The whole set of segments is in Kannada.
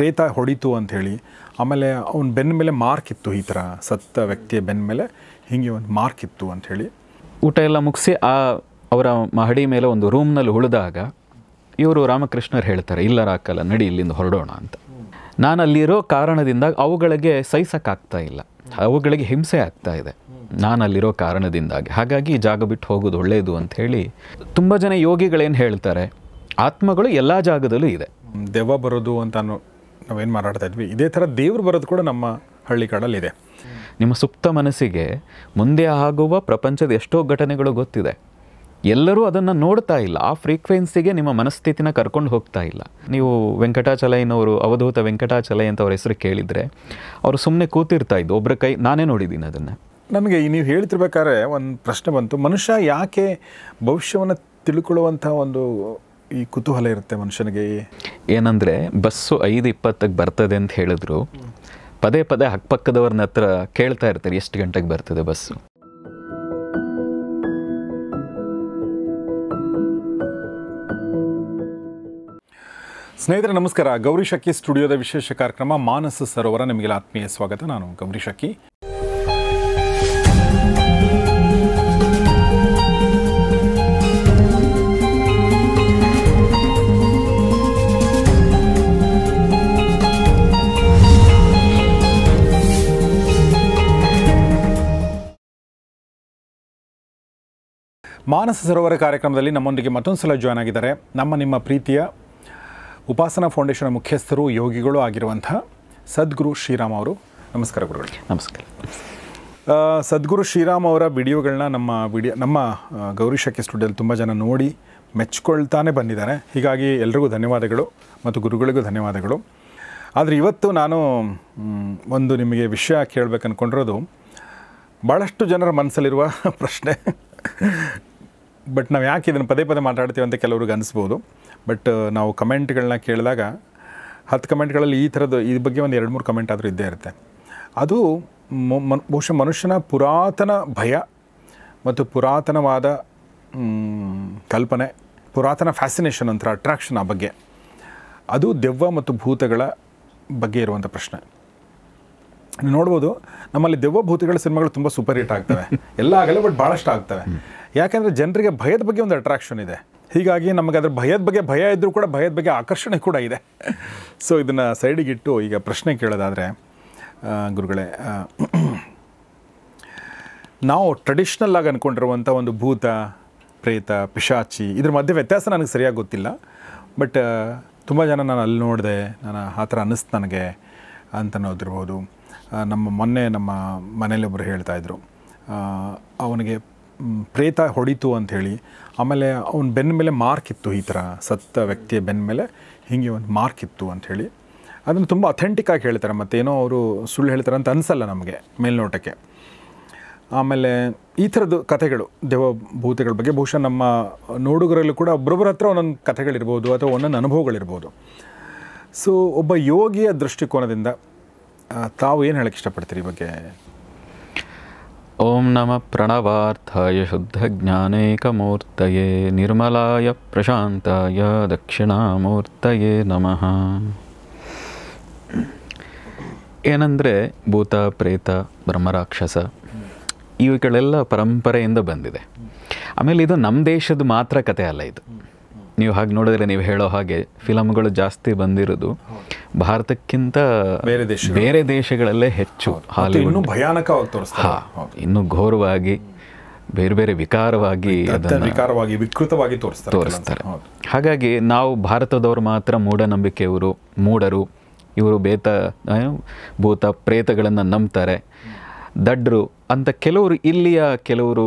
ಪ್ರೇತ ಹೊಡಿತು ಅಂಥೇಳಿ, ಆಮೇಲೆ ಅವನ ಬೆನ್ನ ಮೇಲೆ ಮಾರ್ಕ್ ಇತ್ತು, ಈ ಥರ ಸತ್ತ ವ್ಯಕ್ತಿಯ ಬೆನ್ನ ಮೇಲೆ ಹೀಗೆ ಒಂದು ಮಾರ್ಕ್ ಇತ್ತು ಅಂಥೇಳಿ. ಊಟ ಎಲ್ಲ ಮುಗಿಸಿ ಅವರ ಮಹಡಿ ಮೇಲೆ ಒಂದು ರೂಮ್ನಲ್ಲಿ ಉಳಿದಾಗ ಇವರು ರಾಮಕೃಷ್ಣರು ಹೇಳ್ತಾರೆ, ಇಲ್ಲ ರಾಕಲ್ಲ, ನಡಿ ಇಲ್ಲಿಂದ ಹೊರಡೋಣ ಅಂತ. ನಾನು ಅಲ್ಲಿರೋ ಕಾರಣದಿಂದ ಅವುಗಳಿಗೆ ಸಹಿಸೋಕ್ಕಾಗ್ತಾ ಇಲ್ಲ, ಅವುಗಳಿಗೆ ಹಿಂಸೆ ಆಗ್ತಾ ಇದೆ ನಾನು ಅಲ್ಲಿರೋ ಕಾರಣದಿಂದಾಗಿ. ಹಾಗಾಗಿ ಈ ಜಾಗ ಬಿಟ್ಟು ಹೋಗೋದು ಒಳ್ಳೆಯದು ಅಂಥೇಳಿ ತುಂಬ ಜನ ಯೋಗಿಗಳೇನು ಹೇಳ್ತಾರೆ, ಆತ್ಮಗಳು ಎಲ್ಲ ಜಾಗದಲ್ಲೂ ಇದೆ. ದೆವ್ವ ಬರೋದು ಅಂತ ನಾವೇನು ಮಾತಾಡ್ತಾ ಇದ್ವಿ, ಇದೇ ಥರ ದೇವ್ರು ಬರೋದು ಕೂಡ ನಮ್ಮ ಹಳ್ಳಿ ಕಾಡಲ್ಲಿದೆ. ನಿಮ್ಮ ಸುಪ್ತ ಮನಸ್ಸಿಗೆ ಮುಂದೆ ಆಗುವ ಪ್ರಪಂಚದ ಎಷ್ಟೋ ಘಟನೆಗಳು ಗೊತ್ತಿದೆ, ಎಲ್ಲರೂ ಅದನ್ನು ನೋಡ್ತಾ ಇಲ್ಲ. ಆ ಫ್ರೀಕ್ವೆನ್ಸಿಗೆ ನಿಮ್ಮ ಮನಸ್ಥಿತಿನ ಕರ್ಕೊಂಡು ಹೋಗ್ತಾ ಇಲ್ಲ. ನೀವು ವೆಂಕಟಾಚಲಯ್ಯನವರು, ಅವಧೂತ ವೆಂಕಟಾಚಲಯ್ಯ ಅಂತ ಅವ್ರ ಹೆಸರು ಕೇಳಿದರೆ ಅವರು ಸುಮ್ಮನೆ ಕೂತಿರ್ತಾ ಇದ್ದು, ಒಬ್ಬರ ಕೈ ನಾನೇ ನೋಡಿದ್ದೀನಿ ಅದನ್ನು. ನನಗೆ ನೀವು ಹೇಳ್ತಿರ್ಬೇಕಾದ್ರೆ ಒಂದು ಪ್ರಶ್ನೆ ಬಂತು, ಮನುಷ್ಯ ಯಾಕೆ ಭವಿಷ್ಯವನ್ನು ತಿಳ್ಕೊಳ್ಳುವಂಥ ಒಂದು ಈ ಕುತೂಹಲ ಇರುತ್ತೆ ಮನುಷ್ಯನಿಗೆ? ಏನಂದರೆ ಬಸ್ಸು 5:20ಕ್ಕೆ ಬರ್ತದೆ ಅಂತ ಹೇಳಿದ್ರು, ಪದೇ ಪದೇ ಅಕ್ಕಪಕ್ಕದವ್ರನ್ನ ಹತ್ರ ಕೇಳ್ತಾ ಇರ್ತಾರೆ ಎಷ್ಟು ಗಂಟೆಗೆ ಬರ್ತದೆ ಬಸ್ಸು. ಸ್ನೇಹಿತರೆ ನಮಸ್ಕಾರ. ಗೌರಿ ಶಕ್ಕಿ ಸ್ಟುಡಿಯೋದ ವಿಶೇಷ ಕಾರ್ಯಕ್ರಮ ಮಾನಸ ಸರೋವರ, ನಿಮಗೆಲ್ಲ ಆತ್ಮೀಯ ಸ್ವಾಗತ. ನಾನು ಗೌರಿ ಶಕ್ಕಿ. ಮಾನಸ ಸರೋವರ ಕಾರ್ಯಕ್ರಮದಲ್ಲಿ ನಮ್ಮೊಂದಿಗೆ ಮತ್ತೊಂದು ಸಲ ಜಾಯ್ನ್ ಆಗಿದ್ದಾರೆ ನಿಮ್ಮ ಪ್ರೀತಿಯ ಉಪಾಸನಾ ಫೌಂಡೇಶನ್ ಮುಖ್ಯಸ್ಥರು, ಯೋಗಿಗಳು ಆಗಿರುವಂಥ ಸದ್ಗುರು ಶ್ರೀರಾಮ್ ಅವರು. ನಮಸ್ಕಾರ ಗುರುಗಳು. ನಮಸ್ಕಾರ. ಸದ್ಗುರು ಶ್ರೀರಾಮ್ ಅವರ ವಿಡಿಯೋಗಳನ್ನ ನಮ್ಮ ಗೌರಿ ಶಕ್ಕಿ ಸ್ಟುಡಿಯೋದಲ್ಲಿ ತುಂಬ ಜನ ನೋಡಿ ಮೆಚ್ಕೊಳ್ತಾನೆ ಬಂದಿದ್ದಾರೆ. ಹೀಗಾಗಿ ಎಲ್ರಿಗೂ ಧನ್ಯವಾದಗಳು ಮತ್ತು ಗುರುಗಳಿಗೂ ಧನ್ಯವಾದಗಳು. ಆದರೆ ಇವತ್ತು ನಾನು ಒಂದು ನಿಮಗೆ ವಿಷಯ ಕೇಳಬೇಕು ಅಂದ್ಕೊಂಡಿರೋದು ಭಾಳಷ್ಟು ಜನರ ಮನಸ್ಸಲ್ಲಿರುವ ಪ್ರಶ್ನೆ. ಬಟ್ ನಾವು ಯಾಕೆ ಇದನ್ನು ಪದೇ ಪದೇ ಮಾತಾಡ್ತೀವಿ ಅಂತ ಕೆಲವ್ರಿಗೆ ಅನಿಸ್ಬೋದು. ಬಟ್ ನಾವು ಕಮೆಂಟ್ಗಳನ್ನ ಕೇಳಿದಾಗ 10 ಕಮೆಂಟ್ಗಳಲ್ಲಿ ಈ ಥರದ್ದು ಈ ಬಗ್ಗೆ ಒಂದು 2-3 ಕಮೆಂಟ್ ಆದರೂ ಇದ್ದೇ ಇರುತ್ತೆ. ಅದು ಬಹುಶಃ ಮನುಷ್ಯನ ಪುರಾತನ ಭಯ ಮತ್ತು ಪುರಾತನವಾದ ಕಲ್ಪನೆ, ಪುರಾತನ ಫ್ಯಾಸಿನೇಷನ್ ಅಂತ ಅಟ್ರಾಕ್ಷನ್, ಆ ಬಗ್ಗೆ, ಅದು ದೆವ್ವ ಮತ್ತು ಭೂತಗಳ ಬಗ್ಗೆ ಇರುವಂಥ ಪ್ರಶ್ನೆ. ನೀವು ನೋಡ್ಬೋದು, ನಮ್ಮಲ್ಲಿ ದೆವ್ವ ಭೂತಗಳ ಸಿನಿಮಾಗಳು ತುಂಬ ಸೂಪರ್ ಹಿಟ್ ಆಗ್ತವೆ, ಎಲ್ಲ ಆಗಲ್ಲ, ಬಟ್ ಭಾಳಷ್ಟು ಆಗ್ತವೆ. ಯಾಕೆಂದರೆ ಜನರಿಗೆ ಭಯದ ಬಗ್ಗೆ ಒಂದು ಅಟ್ರಾಕ್ಷನ್ ಇದೆ. ಹೀಗಾಗಿ ನಮಗೆ ಅದ್ರ ಭಯದ ಬಗ್ಗೆ ಭಯ ಇದ್ದರೂ ಕೂಡ ಭಯದ ಬಗ್ಗೆ ಆಕರ್ಷಣೆ ಕೂಡ ಇದೆ. ಸೊ ಇದನ್ನು ಸೈಡಿಗಿಟ್ಟು ಈಗ ಪ್ರಶ್ನೆ ಕೇಳೋದಾದರೆ ಗುರುಗಳೇ, ನಾವು ಟ್ರೆಡಿಷ್ನಲ್ ಆಗಿ ಅಂದ್ಕೊಂಡಿರುವಂಥ ಒಂದು ಭೂತ, ಪ್ರೇತ, ಪಿಶಾಚಿ, ಇದ್ರ ಮಧ್ಯೆ ವ್ಯತ್ಯಾಸ ನನಗೆ ಸರಿಯಾಗಿ ಗೊತ್ತಿಲ್ಲ. ಬಟ್ ತುಂಬ ಜನ ನಾನು ಅಲ್ಲಿ ನೋಡಿದೆ, ನಾನು ಆ ಥರ ಅನ್ನಿಸ್ತು ನನಗೆ ಅಂತ ಅನ್ನೋದಿರ್ಬೋದು. ನಮ್ಮ ಮನೇಲಿ ಒಬ್ಬರು ಹೇಳ್ತಾಯಿದ್ರು, ಅವನಿಗೆ ಪ್ರೇತ ಹೊಡಿತು ಅಂಥೇಳಿ, ಆಮೇಲೆ ಅವನ ಬೆನ್ನ ಮೇಲೆ ಮಾರ್ಕ್ ಇತ್ತು, ಈ ಥರ ಸತ್ತ ವ್ಯಕ್ತಿಯ ಬೆನ್ನ ಮೇಲೆ ಹೀಗೆ ಒಂದು ಮಾರ್ಕ್ ಇತ್ತು ಅಂಥೇಳಿ. ಅದನ್ನು ತುಂಬ ಅಥೆಂಟಿಕ್ಕಾಗಿ ಹೇಳ್ತಾರೆ, ಮತ್ತೇನೋ ಅವರು ಸುಳ್ಳು ಹೇಳ್ತಾರೆ ಅಂತ ಅನಿಸಲ್ಲ ನಮಗೆ ಮೇಲ್ನೋಟಕ್ಕೆ. ಆಮೇಲೆ ಈ ಥರದ್ದು ಕಥೆಗಳು, ದೇವಭೂತಗಳ ಬಗ್ಗೆ ಬಹುಶಃ ನಮ್ಮ ನೋಡುಗರಲ್ಲೂ ಕೂಡ ಒಬ್ಬೊಬ್ಬರ ಹತ್ರ ಒಂದೊಂದು ಕಥೆಗಳಿರ್ಬೋದು ಅಥವಾ ಒಂದೊಂದು ಅನುಭವಗಳಿರ್ಬೋದು. ಸೊ ಒಬ್ಬ ಯೋಗಿಯ ದೃಷ್ಟಿಕೋನದಿಂದ ತಾವು ಏನು ಹೇಳಕ್ಕೆ ಇಷ್ಟಪಡ್ತೀರಿ ಈ ಬಗ್ಗೆ? ಓಂ ನಮ ಪ್ರಣವಾರ್ಥಾಯ ಶುದ್ಧ ಜ್ಞಾನೈಕಮೂರ್ತಯೇ ನಿರ್ಮಲಾಯ ಪ್ರಶಾಂತಾಯ ದಕ್ಷಿಣಾಮೂರ್ತಯೇ ನಮಃ. ಏನಂದರೆ ಭೂತ, ಪ್ರೇತ, ಬ್ರಹ್ಮರಾಕ್ಷಸ ಇವುಗಳೆಲ್ಲ ಪರಂಪರೆಯಿಂದ ಬಂದಿದೆ. ಆಮೇಲೆ ಇದು ನಮ್ಮ ದೇಶದ ಮಾತ್ರ ಕತೆ ಅಲ್ಲ. ಇದು ನೀವು ಹಾಗೆ ನೋಡಿದ್ರೆ, ನೀವು ಹೇಳೋ ಹಾಗೆ ಫಿಲಮ್ಗಳು ಜಾಸ್ತಿ ಬಂದಿರೋದು ಭಾರತಕ್ಕಿಂತ ಬೇರೆ ದೇಶಗಳಲ್ಲೇ ಹೆಚ್ಚು. ಹಾಲಿವುಡ್ ಇನ್ನೂ ಭಯಾನಕವಾಗಿ ತೋರಿಸ್ತಾರೆ, ಇನ್ನೂ ಘೋರವಾಗಿ, ಬೇರೆ ಬೇರೆ ವಿಕಾರವಾಗಿ, ವಿಕೃತವಾಗಿ ತೋರಿಸ್ತಾರೆ. ಹಾಗಾಗಿ ನಾವು ಭಾರತದವರು ಮಾತ್ರ ಮೂಢರು, ಇವರು ಭೂತ ಪ್ರೇತಗಳನ್ನು ನಂಬ್ತಾರೆ, ದಡ್ರು ಅಂತ ಕೆಲವರು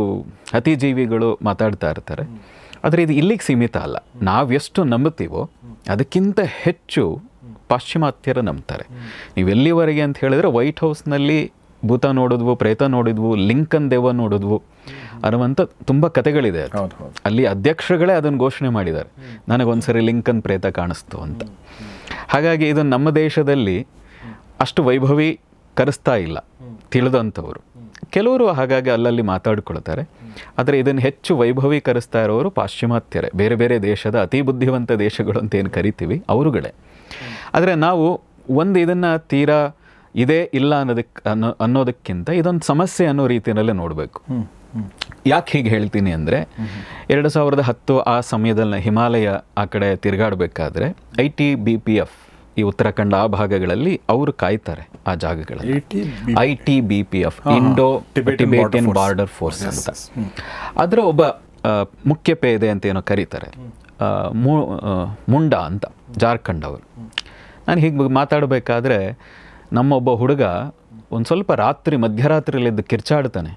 ಅತಿಜೀವಿಗಳು ಮಾತಾಡ್ತಾ ಇರ್ತಾರೆ. ಆದರೆ ಇದು ಇಲ್ಲಿಗೆ ಸೀಮಿತ ಅಲ್ಲ. ನಾವೆಷ್ಟು ನಂಬುತ್ತೀವೋ ಅದಕ್ಕಿಂತ ಹೆಚ್ಚು ಪಾಶ್ಚಿಮಾತ್ಯರು ನಂಬ್ತಾರೆ. ನೀವು ಎಲ್ಲಿವರೆಗೆ ಅಂತ ಹೇಳಿದ್ರೆ, ವೈಟ್ ಹೌಸ್ನಲ್ಲಿ ಭೂತ ನೋಡಿದ್ವು, ಪ್ರೇತ ನೋಡಿದ್ವು, ಲಿಂಕನ್ ದೆವ್ವ ನೋಡಿದ್ವು ಅನ್ನುವಂಥ ತುಂಬ ಕತೆಗಳಿದೆ. ಅಲ್ಲಿ ಅಧ್ಯಕ್ಷರುಗಳೇ ಅದನ್ನು ಘೋಷಣೆ ಮಾಡಿದ್ದಾರೆ, ನನಗೊಂದ್ಸರಿ ಲಿಂಕನ್ ಪ್ರೇತ ಕಾಣಿಸ್ತು ಅಂತ. ಹಾಗಾಗಿ ಇದು ನಮ್ಮ ದೇಶದಲ್ಲಿ ಅಷ್ಟು ವೈಭವೀಕರಿಸ್ತಾ ಇಲ್ಲ ತಿಳಿದಂಥವರು. ಕೆಲವರು ಹಾಗಾಗಿ ಅಲ್ಲಲ್ಲಿ ಮಾತಾಡ್ಕೊಳ್ತಾರೆ. ಆದರೆ ಇದನ್ನು ಹೆಚ್ಚು ವೈಭವೀಕರಿಸ್ತಾ ಇರೋರು ಪಾಶ್ಚಿಮಾತ್ಯರೇ, ಬೇರೆ ಬೇರೆ ದೇಶದ ಅತಿ ಬುದ್ಧಿವಂತ ದೇಶಗಳು ಅಂತ ಏನು ಕರಿತೀವಿ ಅವರುಗಳೇ. ಆದರೆ ನಾವು ಒಂದು ಇದನ್ನು ತೀರಾ ಇದೇ ಇಲ್ಲ ಅನ್ನೋದಕ್ಕಿಂತ ಇದೊಂದು ಸಮಸ್ಯೆ ಅನ್ನೋ ರೀತಿಯಲ್ಲೇ ನೋಡಬೇಕು. ಯಾಕೆ ಹೀಗೆ ಹೇಳ್ತೀನಿ ಅಂದರೆ 2010 ಆ ಸಮಯದಲ್ಲಿ ಹಿಮಾಲಯ ಆ ಕಡೆ ತಿರುಗಾಡಬೇಕಾದ್ರೆ ITBPF ಈ ಉತ್ತರಾಖಂಡ ಆ ಭಾಗಗಳಲ್ಲಿ ಅವರು ಕಾಯ್ತಾರೆ ಆ ಜಾಗಗಳಲ್ಲಿ. ITBPF Indo Tibetan border force ಅಂತ, ಅದರ ಒಬ್ಬ ಮುಖ್ಯ ಪೇದೆ ಅಂತ ಏನೋ ಕರೀತಾರೆ, ಮುಂಡಾ ಅಂತ, ಜಾರ್ಖಂಡ್ ಅವರು. ನಾನು ಹೀಗೆ ಮಾತಾಡಬೇಕಾದ್ರೆ ನಮ್ಮೊಬ್ಬ ಹುಡುಗ ಒಂದು ಸ್ವಲ್ಪ ಮಧ್ಯರಾತ್ರಿಯಲ್ಲಿದ್ದು ಕಿರ್ಚಾಡ್ತಾನೆ.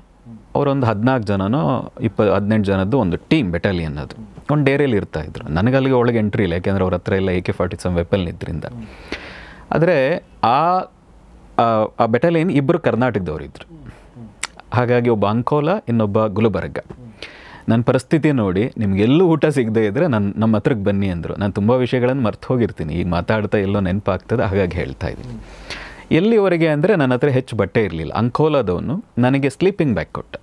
ಅವರೊಂದು 14 ಜನನೋ 18 ಜನದ್ದು ಒಂದು ಟೀಮ್ ಬೆಟಾಲಿಯನ್, ಅದು ಒಂದು ಡೇರಿಯಲ್ಲಿ ಇರ್ತಾಯಿದ್ರು. ನನಗೆ ಅಲ್ಲಿಗೆ ಒಳಗೆ ಎಂಟ್ರಿ ಇಲ್ಲ, ಯಾಕೆಂದರೆ ಅವ್ರ ಹತ್ರ ಎಲ್ಲ AK-47 ವೆಪನ್ ಇದ್ರಿಂದ. ಆದರೆ ಆ ಬೆಟಾಲಿಯನ್ ಇಬ್ಬರು ಕರ್ನಾಟಕದವರಿದ್ದರು. ಹಾಗಾಗಿ ಒಬ್ಬ ಅಂಕೋಲ, ಇನ್ನೊಬ್ಬ ಗುಲ್ಬರ್ಗ. ನನ್ನ ಪರಿಸ್ಥಿತಿ ನೋಡಿ ನಿಮಗೆಲ್ಲೂ ಊಟ ಸಿಗದೇ ಇದ್ದರೆ ನಮ್ಮ ಹತ್ರಕ್ಕೆ ಬನ್ನಿ ಅಂದರು. ನಾನು ತುಂಬ ವಿಷಯಗಳನ್ನು ಮರ್ತು ಹೋಗಿರ್ತೀನಿ, ಈಗ ಮಾತಾಡ್ತಾ ಎಲ್ಲೋ ನೆನಪಾಗ್ತದೆ, ಹಾಗಾಗಿ ಹೇಳ್ತಾ ಇದ್ದೀನಿ. ಎಲ್ಲಿವರೆಗೆ ಅಂದರೆ ನನ್ನ ಹತ್ರ ಹೆಚ್ಚು ಬಟ್ಟೆ ಇರಲಿಲ್ಲ. ಅಂಕೋಲಾದವನು ನನಗೆ ಸ್ಲೀಪಿಂಗ್ ಬ್ಯಾಗ್ ಕೊಟ್ಟ,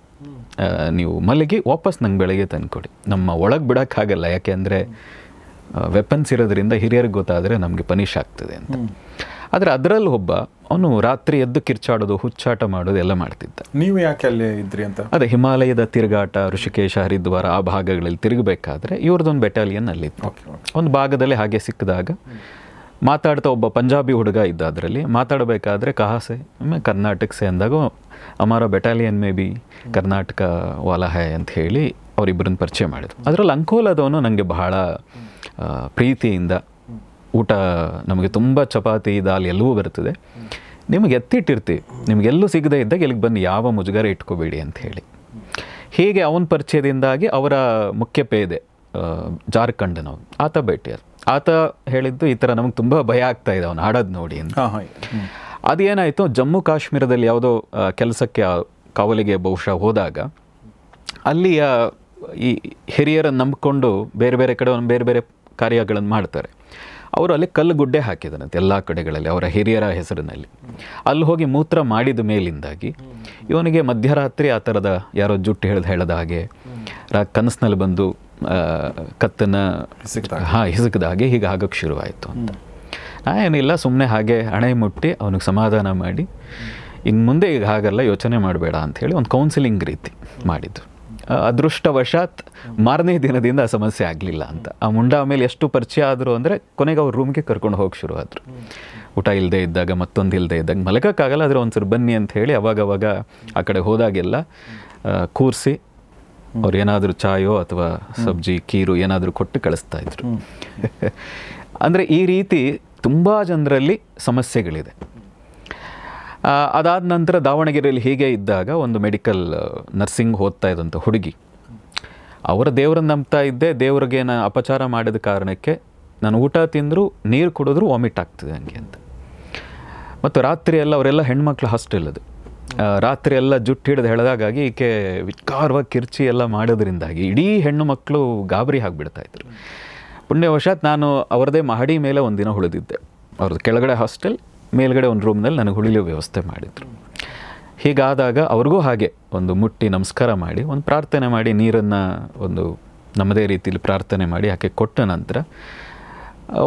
ನೀವು ಮಲಗಿ ವಾಪಸ್ ನಂಗೆ ಬೆಳಗ್ಗೆ ತಂದುಕೊಡಿ, ನಮ್ಮ ಒಳಗೆ ಬಿಡೋಕ್ಕಾಗಲ್ಲ, ಯಾಕೆ ಅಂದರೆ ವೆಪನ್ಸ್ ಇರೋದ್ರಿಂದ ಹಿರಿಯರಿಗೆ ಗೊತ್ತಾದರೆ ನಮಗೆ ಪನಿಷ್ ಆಗ್ತದೆ ಅಂತ. ಆದರೆ ಅದರಲ್ಲಿ ಒಬ್ಬ ಅವನು ರಾತ್ರಿ ಎದ್ದು ಕಿರ್ಚಾಡೋದು, ಹುಚ್ಚಾಟ ಮಾಡೋದು ಎಲ್ಲ ಮಾಡ್ತಿದ್ದ. ನೀವು ಯಾಕೆ ಅಲ್ಲಿ ಇದ್ರಿ ಅಂತ? ಅದೇ ಹಿಮಾಲಯದ ತಿರುಗಾಟ, ಋಷಿಕೇಶ, ಹರಿದ್ವಾರ ಆ ಭಾಗಗಳಲ್ಲಿ ತಿರುಗಬೇಕಾದ್ರೆ ಇವ್ರದ್ದೊಂದು ಬೆಟಾಲಿಯನ್ ಅಲ್ಲಿತ್ತು. ಒಂದು ಭಾಗದಲ್ಲಿ ಹಾಗೆ ಸಿಕ್ಕಿದಾಗ ಮಾತಾಡ್ತಾ ಒಬ್ಬ ಪಂಜಾಬಿ ಹುಡುಗ ಇದ್ದ. ಅದರಲ್ಲಿ ಮಾತಾಡಬೇಕಾದ್ರೆ ಕಹಾಸೆ ಕರ್ನಾಟಕ ಸೆ ಅಂದಾಗ ಅಮಾರ ಬೆಟಾಲಿಯನ್ ಮೇ ಬಿ ಕರ್ನಾಟಕ ವಾಲಾ ಹೈ ಅಂತ ಹೇಳಿ ಅವರಿಬ್ಬರನ್ನ ಪರಿಚಯ ಮಾಡಿದ್ರು. ಅದರಲ್ಲಿ ಅಂಕೋಲಾದವನು ನನಗೆ ಬಹಳ ಪ್ರೀತಿಯಿಂದ, ಊಟ ನಮಗೆ ತುಂಬ ಚಪಾತಿ ದಾಲ್ ಎಲ್ಲವೂ ಬರ್ತದೆ, ನಿಮಗೆ ಎತ್ತಿಟ್ಟಿರ್ತೀವಿ, ನಿಮಗೆಲ್ಲೂ ಸಿಗದೇ ಇದ್ದಾಗ ಇಲ್ಲಿಗೆ ಬನ್ನಿ, ಯಾವ ಮುಜುಗರ ಇಟ್ಕೋಬೇಡಿ ಅಂತ ಹೇಳಿ. ಹೀಗೆ ಅವನ ಪರಿಚಯದಿಂದಾಗಿ ಅವರ ಮುಖ್ಯ ಪೇದೆ ಜಾರ್ಖಂಡ್ನವನು ಆತ ಭೇಟಿಯಾದ. ಆತ ಹೇಳಿದ್ದು ಈ ಥರ ನಮಗೆ ತುಂಬ ಭಯ ಆಗ್ತಾ ಇದೆ ಅವನು ಆಡೋದು ನೋಡಿ ಅಂತ. ಅದೇನಾಯಿತು, ಜಮ್ಮು ಕಾಶ್ಮೀರದಲ್ಲಿ ಯಾವುದೋ ಕೆಲಸಕ್ಕೆ ಕಾವಲಿಗೆ ಬಹುಶಃ ಹೋದಾಗ ಅಲ್ಲಿಯ ಈ ಹಿರಿಯರನ್ನು ನಂಬಿಕೊಂಡು ಬೇರೆ ಬೇರೆ ಕಡೆ ಬೇರೆ ಬೇರೆ ಕಾರ್ಯಗಳನ್ನು ಮಾಡ್ತಾರೆ. ಅವರು ಅಲ್ಲಿ ಕಲ್ಲು ಗುಡ್ಡೆ ಹಾಕಿದನಂತೆ ಎಲ್ಲ ಕಡೆಗಳಲ್ಲಿ ಅವರ ಹಿರಿಯರ ಹೆಸರಿನಲ್ಲಿ. ಅಲ್ಲಿ ಹೋಗಿ ಮೂತ್ರ ಮಾಡಿದ ಮೇಲಿಂದಾಗಿ ಇವನಿಗೆ ಮಧ್ಯರಾತ್ರಿ ಆ ಥರದ ಯಾರೋ ಜುಟ್ಟು ಹೇಳದ ಹಾಗೆ ಕನಸಿನಲ್ಲಿ ಬಂದು ಕತ್ತನ್ನು ಹಿಸುಕಿದ ಹಾಗೆ ಹೀಗೆ ಆಗೋಕ್ಕೆ ಶುರುವಾಯಿತು ಅಂತ. ಏನಿಲ್ಲ, ಸುಮ್ಮನೆ ಹಾಗೆ ಹಣೆ ಮುಟ್ಟಿ ಅವನಿಗೆ ಸಮಾಧಾನ ಮಾಡಿ, ಇನ್ನು ಮುಂದೆ ಈಗ ಹಾಗೆಲ್ಲ ಯೋಚನೆ ಮಾಡಬೇಡ ಅಂಥೇಳಿ ಒಂದು ಕೌನ್ಸಿಲಿಂಗ್ ರೀತಿ ಮಾಡಿದ್ದು. ಅದೃಷ್ಟವಶಾತ್ ಮಾರನೇ ದಿನದಿಂದ ಆ ಸಮಸ್ಯೆ ಆಗಲಿಲ್ಲ ಅಂತ. ಆ ಮುಂಡ ಆಮೇಲೆ ಎಷ್ಟು ಪರಿಚಯ ಆದರು ಅಂದರೆ ಕೊನೆಗೆ ಅವ್ರ ರೂಮ್ಗೆ ಕರ್ಕೊಂಡು ಹೋಗಿ ಶುರು ಆದರು. ಊಟ ಇಲ್ಲದೆ ಇದ್ದಾಗ, ಮತ್ತೊಂದು ಇಲ್ಲದೆ ಇದ್ದಾಗ ಮಲಗೋಕ್ಕಾಗಲ್ಲ, ಆದರೆ ಒಂದು ಸರಿ ಬನ್ನಿ ಅಂತ ಹೇಳಿ ಅವಾಗವಾಗ ಆ ಕಡೆ ಹೋದಾಗೆಲ್ಲ ಕೂರಿಸಿ ಅವ್ರು ಏನಾದರೂ ಚಾಯೋ ಅಥವಾ ಸಬ್ಜಿ ಕೀರು ಏನಾದರೂ ಕೊಟ್ಟು ಕಳಿಸ್ತಾಯಿದ್ರು. ಅಂದರೆ ಈ ರೀತಿ ತುಂಬ ಜನರಲ್ಲಿ ಸಮಸ್ಯೆಗಳಿದೆ. ಅದಾದ ನಂತರ ದಾವಣಗೆರೆಯಲ್ಲಿ ಹೀಗೆ ಇದ್ದಾಗ ಒಂದು ಮೆಡಿಕಲ್ ನರ್ಸಿಂಗ್ ಓದ್ತಾ ಇದ್ದಂಥ ಹುಡುಗಿ, ಅವರ ದೇವ್ರನ್ನ ನಂಬ್ತಾ ಇದ್ದೆ, ದೇವ್ರಿಗೆ ನಾನು ಅಪಚಾರ ಮಾಡಿದ ಕಾರಣಕ್ಕೆ ನಾನು ಊಟ ತಿಂದರೂ ನೀರು ಕುಡಿದ್ರೂ ವಾಮಿಟ್ ಆಗ್ತದೆ ನನಗೆ ಅಂತ. ಮತ್ತು ರಾತ್ರಿ ಎಲ್ಲ ಅವರೆಲ್ಲ ಹೆಣ್ಮಕ್ಳು ಹಾಸ್ಟೆಲ್, ಅದು ರಾತ್ರಿ ಎಲ್ಲ ಜುಟ್ಟು ಹಿಡಿದು ಎಳೆದಾಗಾಗಿ ಈಕೆ ವಿಕಾರವಾಗಿ ಕಿರ್ಚಿ ಎಲ್ಲ ಮಾಡೋದ್ರಿಂದಾಗಿ ಇಡೀ ಹೆಣ್ಣು ಮಕ್ಕಳು ಗಾಬರಿ ಆಗಿಬಿಡ್ತಾಯಿದ್ರು. ಪುಣ್ಯವಶಾತ್ ನಾನು ಅವರದೇ ಮಹಡಿ ಮೇಲೆ ಒಂದಿನ ಉಳಿದಿದ್ದೆ. ಅವ್ರದ್ದು ಕೆಳಗಡೆ ಹಾಸ್ಟೆಲ್, ಮೇಲ್ಗಡೆ ಒಂದು ರೂಮ್ನಲ್ಲಿ ನನಗೆ ಉಳಿಯೋ ವ್ಯವಸ್ಥೆ ಮಾಡಿದರು. ಹೀಗಾದಾಗ ಅವ್ರಿಗೂ ಹಾಗೆ ಒಂದು ಮುಟ್ಟಿ ನಮಸ್ಕಾರ ಮಾಡಿ ಒಂದು ಪ್ರಾರ್ಥನೆ ಮಾಡಿ ನೀರನ್ನು ಒಂದು ನಮ್ಮದೇ ರೀತಿಯಲ್ಲಿ ಪ್ರಾರ್ಥನೆ ಮಾಡಿ ಆಕೆ ಕೊಟ್ಟ ನಂತರ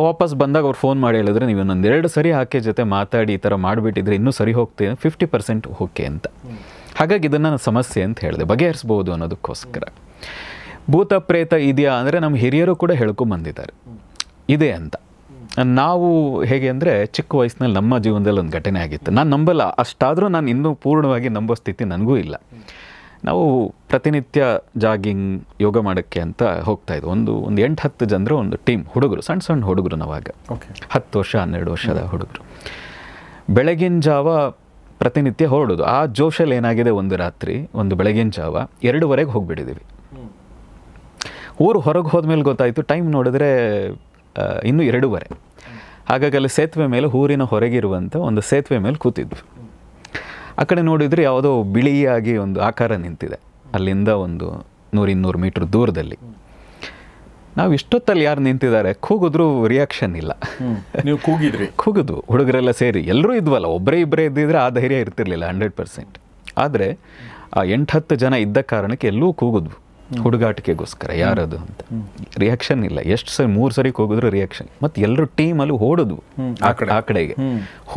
ವಾಪಸ್ ಬಂದಾಗ ಅವ್ರು ಫೋನ್ ಮಾಡಿ ಹೇಳಿದ್ರೆ, ನೀವು ಇನ್ನೊಂದು 2 ಸರಿ ಆಕೆ ಜೊತೆ ಮಾತಾಡಿ ಈ ಥರ ಮಾಡಿಬಿಟ್ಟಿದ್ರೆ ಇನ್ನೂ ಸರಿ ಹೋಗ್ತೀನಿ, 50% ಓಕೆ ಅಂತ. ಹಾಗಾಗಿ ಇದನ್ನು ನಾನು ಸಮಸ್ಯೆ ಅಂತ ಹೇಳಿದೆ, ಬಗೆಹರಿಸ್ಬೋದು ಅನ್ನೋದಕ್ಕೋಸ್ಕರ. ಭೂತ ಪ್ರೇತ ಇದೆಯಾ ಅಂದರೆ ನಮ್ಮ ಹಿರಿಯರು ಕೂಡ ಹೇಳ್ಕೊಂಬಂದಿದ್ದಾರೆ ಇದೆ ಅಂತ. ನಾವು ಹೇಗೆ ಅಂದರೆ ಚಿಕ್ಕ ವಯಸ್ಸಿನಲ್ಲಿ ನಮ್ಮ ಜೀವನದಲ್ಲಿ ಒಂದು ಘಟನೆ ಆಗಿತ್ತು. ನಾನು ನಂಬಲ್ಲ, ಅಷ್ಟಾದರೂ ನಾನು ಇನ್ನೂ ಪೂರ್ಣವಾಗಿ ನಂಬೋ ಸ್ಥಿತಿ ನನಗೂ ಇಲ್ಲ. ನಾವು ಪ್ರತಿನಿತ್ಯ ಜಾಗಿಂಗ್, ಯೋಗ ಮಾಡೋಕ್ಕೆ ಅಂತ ಹೋಗ್ತಾಯಿದ್ವು. ಒಂದು 8-10 ಜನರು ಒಂದು ಟೀಮ್, ಹುಡುಗರು, ಸಣ್ಣ ಸಣ್ಣ ಹುಡುಗರು, ನಾವಾಗ 10 ವರ್ಷ 12 ವರ್ಷದ ಹುಡುಗರು. ಬೆಳಗಿನ ಜಾವ ಪ್ರತಿನಿತ್ಯ ಹೊರಡೋದು. ಆ ಜೋಶಲ್ಲಿ ಏನಾಗಿದೆ, ಒಂದು ರಾತ್ರಿ ಒಂದು ಬೆಳಗಿನ ಜಾವ 2:30 ಹೋಗಿಬಿಟ್ಟಿದ್ದೀವಿ. ಊರು ಹೊರಗೆ ಹೋದ್ಮೇಲೆ ಗೊತ್ತಾಯಿತು, ಟೈಮ್ ನೋಡಿದ್ರೆ ಇನ್ನೂ 2:30. ಹಾಗಾಗಿ ಅಲ್ಲಿ ಸೇತುವೆ ಮೇಲೆ, ಊರಿನ ಹೊರಗಿರುವಂಥ ಒಂದು ಸೇತುವೆ ಮೇಲೆ ಕೂತಿದ್ವಿ. ಆ ಕಡೆ ನೋಡಿದರೆ ಯಾವುದೋ ಬಿಳಿಯಾಗಿ ಒಂದು ಆಕಾರ ನಿಂತಿದೆ, ಅಲ್ಲಿಂದ ಒಂದು 100-200 ಮೀಟ್ರ್ ದೂರದಲ್ಲಿ. ನಾವು ಇಷ್ಟೊತ್ತಲ್ಲಿ ಯಾರು ನಿಂತಿದ್ದಾರೆ ಕೂಗಿದ್ರೂ ರಿಯಾಕ್ಷನ್ ಇಲ್ಲ. ನೀವು ಕೂಗಿದ್ರಿ? ಕೂಗಿದ್ವು ಹುಡುಗರೆಲ್ಲ ಸೇರಿ, ಎಲ್ಲರೂ ಇದ್ವಲ್ಲ, ಒಬ್ಬರೇ ಇಬ್ಬರೇ ಇದ್ದಿದ್ರೆ ಆ ಧೈರ್ಯ ಇರ್ತಿರ್ಲಿಲ್ಲ 100%. ಆದರೆ ಆ 8-10 ಜನ ಇದ್ದ ಕಾರಣಕ್ಕೆ ಎಲ್ಲೂ ಕೂಗಿದ್ವು. ಹುಡುಗಾಟಿಕೆಗೋಸ್ಕರ ಯಾರದು ಅಂತ. ರಿಯಾಕ್ಷನ್ ಇಲ್ಲ. ಎಷ್ಟು ಸರಿ 3 ಸರಿ ಹೋಗಿದ್ರು ರಿಯಾಕ್ಷನ್. ಮತ್ತು ಎಲ್ಲರೂ ಟೀಮಲ್ಲಿ ಓಡೋದು ಆ ಕಡೆಗೆ.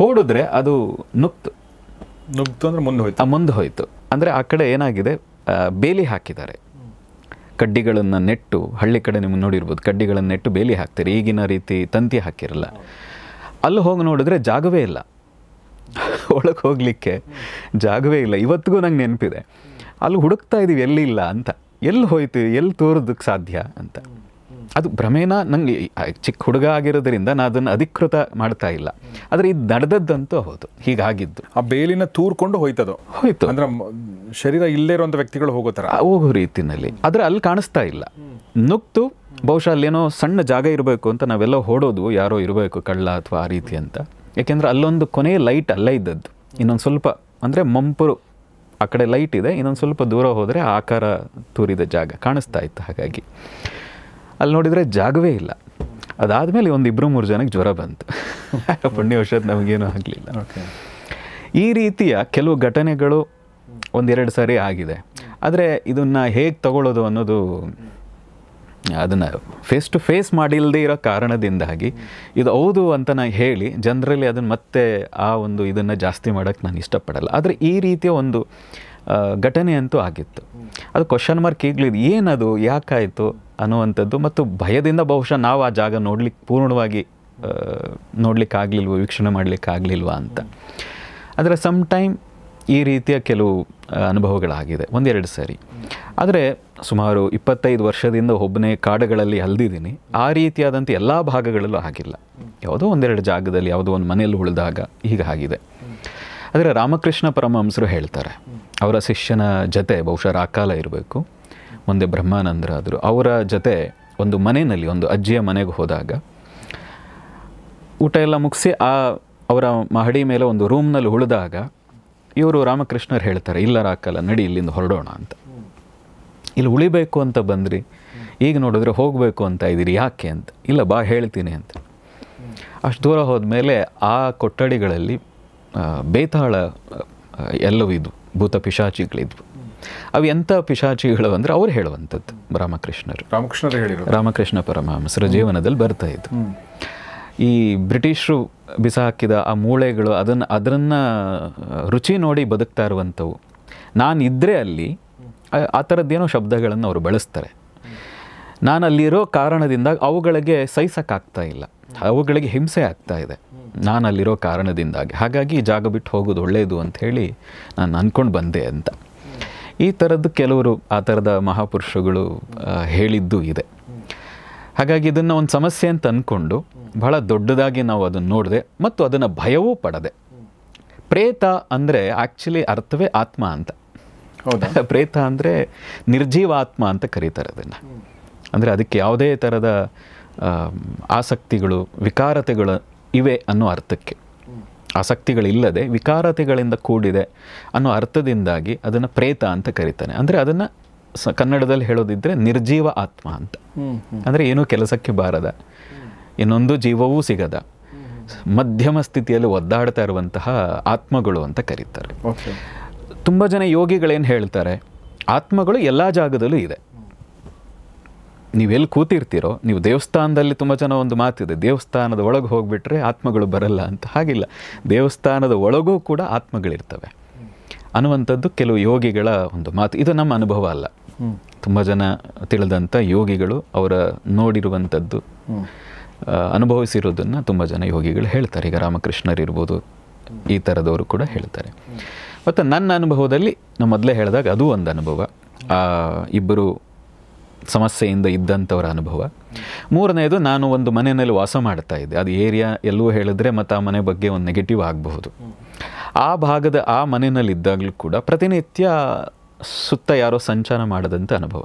ಓಡಿದ್ರೆ ಅದು ನುಗ್ತು ಅಂದರೆ ಮುಂದೆ ಹೋಯ್ತು. ಅಂದರೆ ಆ ಕಡೆ ಏನಾಗಿದೆ, ಬೇಲಿ ಹಾಕಿದ್ದಾರೆ. ಕಡ್ಡಿಗಳನ್ನು ನೆಟ್ಟು, ಹಳ್ಳಿ ಕಡೆ ನಿಮ್ಗೆ ನೋಡಿರ್ಬೋದು, ಕಡ್ಡಿಗಳನ್ನು ನೆಟ್ಟು ಬೇಲಿ ಹಾಕ್ತಾರೆ. ಈಗಿನ ರೀತಿ ತಂತಿ ಹಾಕಿರಲ್ಲ. ಅಲ್ಲಿ ಹೋಗಿ ನೋಡಿದ್ರೆ ಜಾಗವೇ ಇಲ್ಲ, ಒಳಗೆ ಹೋಗಲಿಕ್ಕೆ ಜಾಗವೇ ಇಲ್ಲ. ಇವತ್ತಿಗೂ ನಂಗೆ ನೆನಪಿದೆ. ಅಲ್ಲಿ ಹುಡುಕ್ತಾ ಇದ್ದೀವಿ ಎಲ್ಲಿ ಇಲ್ಲ ಅಂತ. ಎಲ್ಲಿ ಹೋಯ್ತು, ಎಲ್ಲಿ ತೋರೋದಕ್ಕೆ ಸಾಧ್ಯ ಅಂತ. ಅದು ಭ್ರಮೇನ. ನಂಗೆ ಚಿಕ್ಕ ಹುಡುಗ ಆಗಿರೋದ್ರಿಂದ ನಾನು ಅದನ್ನು ಅಧಿಕೃತ ಮಾಡ್ತಾ ಇಲ್ಲ. ಆದರೆ ಇದು ನಡೆದದ್ದಂತೂ ಹೌದು, ಹೀಗಾಗಿದ್ದು. ಆ ಬೇಲಿನ ತೂರ್ಕೊಂಡು ಹೋಯ್ತು. ಅಂದ್ರೆ ಶರೀರ ಇಲ್ಲೇ ಇರುವಂಥ ವ್ಯಕ್ತಿಗಳು ಹೋಗೋ ರೀತಿನಲ್ಲಿ. ಆದರೆ ಅಲ್ಲಿ ಕಾಣಿಸ್ತಾ ಇಲ್ಲ. ನುಗ್ತು, ಬಹುಶಃ ಅಲ್ಲೇನೋ ಸಣ್ಣ ಜಾಗ ಇರಬೇಕು ಅಂತ ನಾವೆಲ್ಲ ಹೊಡೋದು, ಯಾರೋ ಇರಬೇಕು ಕಳ್ಳ ಅಥವಾ ಆ ರೀತಿ ಅಂತ. ಯಾಕೆಂದರೆ ಅಲ್ಲೊಂದು ಕೊನೆಯ ಲೈಟ್ ಅಲ್ಲೇ ಇದ್ದದ್ದು. ಇನ್ನೊಂದು ಸ್ವಲ್ಪ ಅಂದರೆ ಮಂಪರು ಆ ಕಡೆ ಲೈಟ್ ಇದೆ, ಇನ್ನೊಂದು ಸ್ವಲ್ಪ ದೂರ ಹೋದರೆ ಆಕಾರ ತೂರಿದ ಜಾಗ ಕಾಣಿಸ್ತಾ ಇತ್ತು. ಹಾಗಾಗಿ ಅಲ್ಲಿ ನೋಡಿದರೆ ಜಾಗವೇ ಇಲ್ಲ. ಅದಾದಮೇಲೆ 1-2-3 ಜನಕ್ಕೆ ಜ್ವರ ಬಂತು. ಪುಣ್ಯವಶಾತ್ ನಮಗೇನೂ ಆಗಲಿಲ್ಲ. ಈ ರೀತಿಯ ಕೆಲವು ಘಟನೆಗಳು 1-2 ಸಾರಿ ಆಗಿದೆ. ಆದರೆ ಇದನ್ನು ಹೇಗೆ ತಗೊಳ್ಳೋದು ಅನ್ನೋದು, ಅದನ್ನು ಫೇಸ್ ಟು ಫೇಸ್ ಮಾಡಿಲ್ಲದೆ ಇರೋ ಕಾರಣದಿಂದಾಗಿ ಇದು ಹೌದು ಅಂತ ನಾನು ಹೇಳಿ ಜನರಲ್ಲಿ ಅದನ್ನು ಮತ್ತೆ ಆ ಒಂದು ಇದನ್ನು ಜಾಸ್ತಿ ಮಾಡೋಕ್ಕೆ ನಾನು ಇಷ್ಟಪಡಲ್ಲ. ಆದರೆ ಈ ರೀತಿಯ ಒಂದು ಘಟನೆ ಅಂತೂ ಆಗಿತ್ತು. ಅದು ಕ್ವಶನ್ ಮಾರ್ಕ್ ಈಗಲಿದೆ, ಏನದು, ಯಾಕಾಯಿತು ಅನ್ನುವಂಥದ್ದು. ಮತ್ತು ಭಯದಿಂದ ಬಹುಶಃ ನಾವು ಆ ಜಾಗ ಪೂರ್ಣವಾಗಿ ನೋಡ್ಲಿಕ್ಕೆ ಆಗಲಿಲ್ವ, ವೀಕ್ಷಣೆ ಮಾಡಲಿಕ್ಕೆ ಆಗಲಿಲ್ವಾ ಅಂತ. ಆದರೆ ಸಮ್ ಟೈಮ್ ಈ ರೀತಿಯ ಕೆಲವು ಅನುಭವಗಳಾಗಿದೆ 1-2 ಸಾರಿ. ಆದರೆ ಸುಮಾರು 25 ವರ್ಷದಿಂದ ಒಬ್ಬನೇ ಕಾಡುಗಳಲ್ಲಿ ಅಲ್ದಿದ್ದೀನಿ. ಆ ರೀತಿಯಾದಂಥ ಎಲ್ಲ ಭಾಗಗಳಲ್ಲೂ ಆಗಿಲ್ಲ. ಯಾವುದೋ 1-2 ಜಾಗದಲ್ಲಿ, ಯಾವುದೋ ಒಂದು ಮನೆಯಲ್ಲಿ ಉಳಿದಾಗ ಹೀಗಾಗಿದೆ. ಆದರೆ ರಾಮಕೃಷ್ಣ ಪರಮಹಂಸರು ಹೇಳ್ತಾರೆ, ಅವರ ಶಿಷ್ಯನ ಜೊತೆ ಬಹುಶಃ ರಾಕಾಲ ಇರಬೇಕು, ಮುಂದೆ ಬ್ರಹ್ಮಾನಂದರಾದರು, ಅವರ ಜೊತೆ ಒಂದು ಮನೆಯಲ್ಲಿ, ಒಂದು ಅಜ್ಜಿಯ ಮನೆಗೆ ಹೋದಾಗ ಊಟ ಎಲ್ಲ ಮುಗಿಸಿ ಅವರ ಮಹಡಿ ಮೇಲೆ ಒಂದು ರೂಮ್ನಲ್ಲಿ ಉಳಿದಾಗ ಇವರು ರಾಮಕೃಷ್ಣರು ಹೇಳ್ತಾರೆ, ಇಲ್ಲ ರಾಕಾಲ, ನಡಿ ಇಲ್ಲಿಂದ ಹೊರಡೋಣ ಅಂತ. ಇಲ್ಲಿ ಉಳಿಬೇಕು ಅಂತ ಬಂದ್ರಿ, ಈಗ ನೋಡಿದ್ರೆ ಹೋಗಬೇಕು ಅಂತ ಇದ್ದೀರಿ, ಯಾಕೆ ಅಂತ. ಇಲ್ಲ ಬಾ ಹೇಳ್ತೀನಿ ಅಂತ. ಅಷ್ಟು ದೂರ ಹೋದ್ಮೇಲೆ ಆ ಕೊಠಡಿಗಳಲ್ಲಿ ಬೇತಾಳ ಎಲ್ಲವೂ ಇದ್ವು, ಭೂತ ಪಿಶಾಚಿಗಳಿದ್ವು. ಅವು ಎಂಥ ಪಿಶಾಚಿಗಳು ಅಂದರೆ ಅವ್ರು ಹೇಳುವಂಥದ್ದು. ರಾಮಕೃಷ್ಣ ಪರಮಹಂಸರ ಜೀವನದಲ್ಲಿ ಬರ್ತಾ ಇತ್ತು. ಈ ಬ್ರಿಟಿಷರು ಬಿಸಾಕಿದ ಆ ಮೂಳೆಗಳು, ಅದನ್ನು ರುಚಿ ನೋಡಿ ಬದುಕ್ತಾ ಇರುವಂಥವು. ನಾನಿದ್ದರೆ ಅಲ್ಲಿ ಆ ಥರದ್ದೇನೋ ಶಬ್ದಗಳನ್ನು ಅವರು ಬಳಸ್ತಾರೆ. ನಾನು ಅಲ್ಲಿರೋ ಕಾರಣದಿಂದ ಅವುಗಳಿಗೆ ಸಹಿಸೋಕ್ಕಾಗ್ತಾ ಇಲ್ಲ, ಅವುಗಳಿಗೆ ಹಿಂಸೆ ಆಗ್ತಾ ಇದೆ ನಾನು ಅಲ್ಲಿರೋ ಕಾರಣದಿಂದಾಗಿ. ಹಾಗಾಗಿ ಈ ಜಾಗ ಬಿಟ್ಟು ಹೋಗೋದು ಒಳ್ಳೆಯದು ಅಂಥೇಳಿ ನಾನು ಅಂದ್ಕೊಂಡು ಬಂದೆ ಅಂತ. ಈ ಥರದ್ದು ಕೆಲವರು ಆ ಥರದ ಮಹಾಪುರುಷಗಳು ಹೇಳಿದ್ದು ಇದೆ. ಹಾಗಾಗಿ ಇದನ್ನು ಒಂದು ಸಮಸ್ಯೆ ಅಂತ ಅಂದ್ಕೊಂಡು ಬಹಳ ದೊಡ್ಡದಾಗಿ ನಾವು ಅದನ್ನು ನೋಡಿದೆ ಮತ್ತು ಅದನ್ನು ಭಯವೂ ಪಡದೆ. ಪ್ರೇತ ಅಂದರೆ ಆ್ಯಕ್ಚುಲಿ ಅರ್ಥವೇ ಆತ್ಮ ಅಂತ. ಪ್ರೇತ ಅಂದರೆ ನಿರ್ಜೀವ ಆತ್ಮ ಅಂತ ಕರೀತಾರೆ ಅದನ್ನು. ಅಂದರೆ ಅದಕ್ಕೆ ಯಾವುದೇ ಥರದ ಆಸಕ್ತಿಗಳು, ವಿಕಾರತೆಗಳು ಇವೆ ಅನ್ನೋ ಅರ್ಥಕ್ಕೆ, ಆಸಕ್ತಿಗಳಿಲ್ಲದೆ ವಿಕಾರತೆಗಳಿಂದ ಕೂಡಿದೆ ಅನ್ನೋ ಅರ್ಥದಿಂದಾಗಿ ಅದನ್ನು ಪ್ರೇತ ಅಂತ ಕರೀತಾನೆ. ಅಂದರೆ ಅದನ್ನು ಕನ್ನಡದಲ್ಲಿ ಹೇಳೋದಿದ್ದರೆ ನಿರ್ಜೀವ ಆತ್ಮ ಅಂತ. ಅಂದರೆ ಏನೂ ಕೆಲಸಕ್ಕೆ ಬಾರದ, ಇನ್ನೊಂದು ಜೀವವೂ ಸಿಗದ, ಮಧ್ಯಮ ಸ್ಥಿತಿಯಲ್ಲಿ ಒದ್ದಾಡ್ತಾ ಇರುವಂತಹ ಆತ್ಮಗಳು ಅಂತ ಕರೀತಾರೆ. ತುಂಬ ಜನ ಯೋಗಿಗಳೇನು ಹೇಳ್ತಾರೆ, ಆತ್ಮಗಳು ಎಲ್ಲ ಜಾಗದಲ್ಲೂ ಇದೆ. ನೀವೆಲ್ಲಿ ಕೂತಿರ್ತೀರೋ, ನೀವು ದೇವಸ್ಥಾನದಲ್ಲಿ ತುಂಬ ಜನ ಒಂದು ಮಾತಿದೆ, ದೇವಸ್ಥಾನದ ಒಳಗೆ ಹೋಗಿಬಿಟ್ರೆ ಆತ್ಮಗಳು ಬರಲ್ಲ ಅಂತ. ಹಾಗಿಲ್ಲ, ದೇವಸ್ಥಾನದ ಒಳಗೂ ಕೂಡ ಆತ್ಮಗಳಿರ್ತವೆ ಅನ್ನುವಂಥದ್ದು ಕೆಲವು ಯೋಗಿಗಳ ಒಂದು ಮಾತು. ಇದು ನಮ್ಮ ಅನುಭವ ಅಲ್ಲ. ತುಂಬ ಜನ ತಿಳಿದಂಥ ಯೋಗಿಗಳು ಅವರ ನೋಡಿರುವಂಥದ್ದು, ಅನುಭವಿಸಿರೋದನ್ನು ತುಂಬ ಜನ ಯೋಗಿಗಳು ಹೇಳ್ತಾರೆ. ಈಗ ರಾಮಕೃಷ್ಣರಿರ್ಬೋದು, ಈ ಥರದವರು ಕೂಡ ಹೇಳ್ತಾರೆ. ಮತ್ತು ನನ್ನ ಅನುಭವದಲ್ಲಿ ನಾನು ಮೊದಲೇ ಹೇಳಿದಾಗ ಅದು ಒಂದು ಅನುಭವ, ಇಬ್ಬರು ಸಮಸ್ಯೆಯಿಂದ ಇದ್ದಂಥವರ ಅನುಭವ. ಮೂರನೇದು, ನಾನು ಒಂದು ಮನೆಯಲ್ಲಿ ವಾಸ ಮಾಡ್ತಾ ಇದ್ದೆ. ಅದು ಏರಿಯಾ ಎಲ್ಲವೂ ಹೇಳಿದ್ರೆ ಮತ್ತು ಆ ಮನೆ ಬಗ್ಗೆ ಒಂದು ನೆಗೆಟಿವ್ ಆಗಬಹುದು. ಆ ಭಾಗದ ಆ ಮನೆಯಲ್ಲಿ ಇದ್ದಾಗಲೂ ಕೂಡ ಪ್ರತಿನಿತ್ಯ ಸುತ್ತ ಯಾರೋ ಸಂಚಾರ ಮಾಡದಂಥ ಅನುಭವ.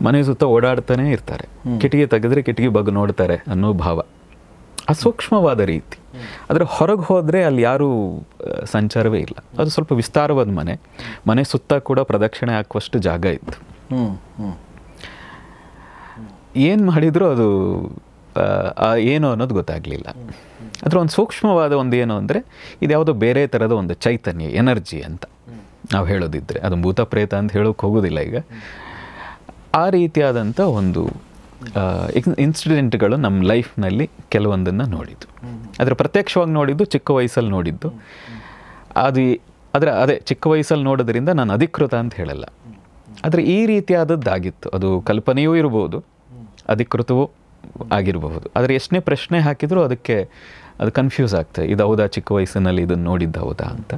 ಮನೆ ಸುತ್ತ ಓಡಾಡ್ತಾನೆ ಇರ್ತಾರೆ, ಕಿಟಕಿ ತೆಗೆದ್ರೆ ಕಿಟಕಿ ಬಗ್ಗೆ ನೋಡ್ತಾರೆ ಅನ್ನೋ ಭಾವ, ಅಸೂಕ್ಷ್ಮವಾದ ರೀತಿ. ಆದರೆ ಹೊರಗೆ ಹೋದರೆ ಅಲ್ಲಿ ಯಾರೂ ಸಂಚಾರವೇ ಇಲ್ಲ. ಅದು ಸ್ವಲ್ಪ ವಿಸ್ತಾರವಾದ ಮನೆ ಸುತ್ತ ಕೂಡ ಪ್ರದಕ್ಷಿಣೆ ಹಾಕುವಷ್ಟು ಜಾಗ ಇತ್ತು. ಏನು ಮಾಡಿದ್ರು ಅದು ಏನು ಅನ್ನೋದು ಗೊತ್ತಾಗಲಿಲ್ಲ. ಅದರ ಒಂದು ಸೂಕ್ಷ್ಮವಾದ ಒಂದು ಏನು ಅಂದರೆ, ಇದು ಯಾವುದೋ ಬೇರೆ ಥರದ ಒಂದು ಚೈತನ್ಯ, ಎನರ್ಜಿ ಅಂತ. ನಾವು ಹೇಳೋದಿದ್ದರೆ, ಅದು ಭೂತ ಪ್ರೇತ ಅಂತ ಹೇಳೋಕ್ಕೆ ಹೋಗೋದಿಲ್ಲ ಈಗ. ಆ ರೀತಿಯಾದಂಥ ಒಂದು ಇನ್ಸಿಡೆಂಟ್ಗಳು ನಮ್ಮ ಲೈಫ್ನಲ್ಲಿ ಕೆಲವೊಂದನ್ನು ನೋಡಿದ್ದು. ಆದರೆ ಪ್ರತ್ಯಕ್ಷವಾಗಿ ನೋಡಿದ್ದು ಚಿಕ್ಕ ವಯಸ್ಸಲ್ಲಿ ನೋಡಿದ್ದು. ಅದೇ ಚಿಕ್ಕ ವಯಸ್ಸಲ್ಲಿ ನೋಡೋದ್ರಿಂದ ನಾನು ಅಧಿಕೃತ ಅಂತ ಹೇಳಲ್ಲ. ಆದರೆ ಈ ರೀತಿಯಾದದ್ದಾಗಿತ್ತು. ಅದು ಕಲ್ಪನೆಯೂ ಇರ್ಬೋದು, ಅಧಿಕೃತವೂ ಆಗಿರಬಹುದು. ಆದರೆ ಎಷ್ಟನೇ ಪ್ರಶ್ನೆ ಹಾಕಿದರೂ ಅದು ಕನ್ಫ್ಯೂಸ್ ಆಗ್ತದೆ. ಇದು ಹೌದಾ, ಚಿಕ್ಕ ವಯಸ್ಸಿನಲ್ಲಿ ಇದನ್ನು ನೋಡಿದ್ದು ಹೌದಾ ಅಂತ.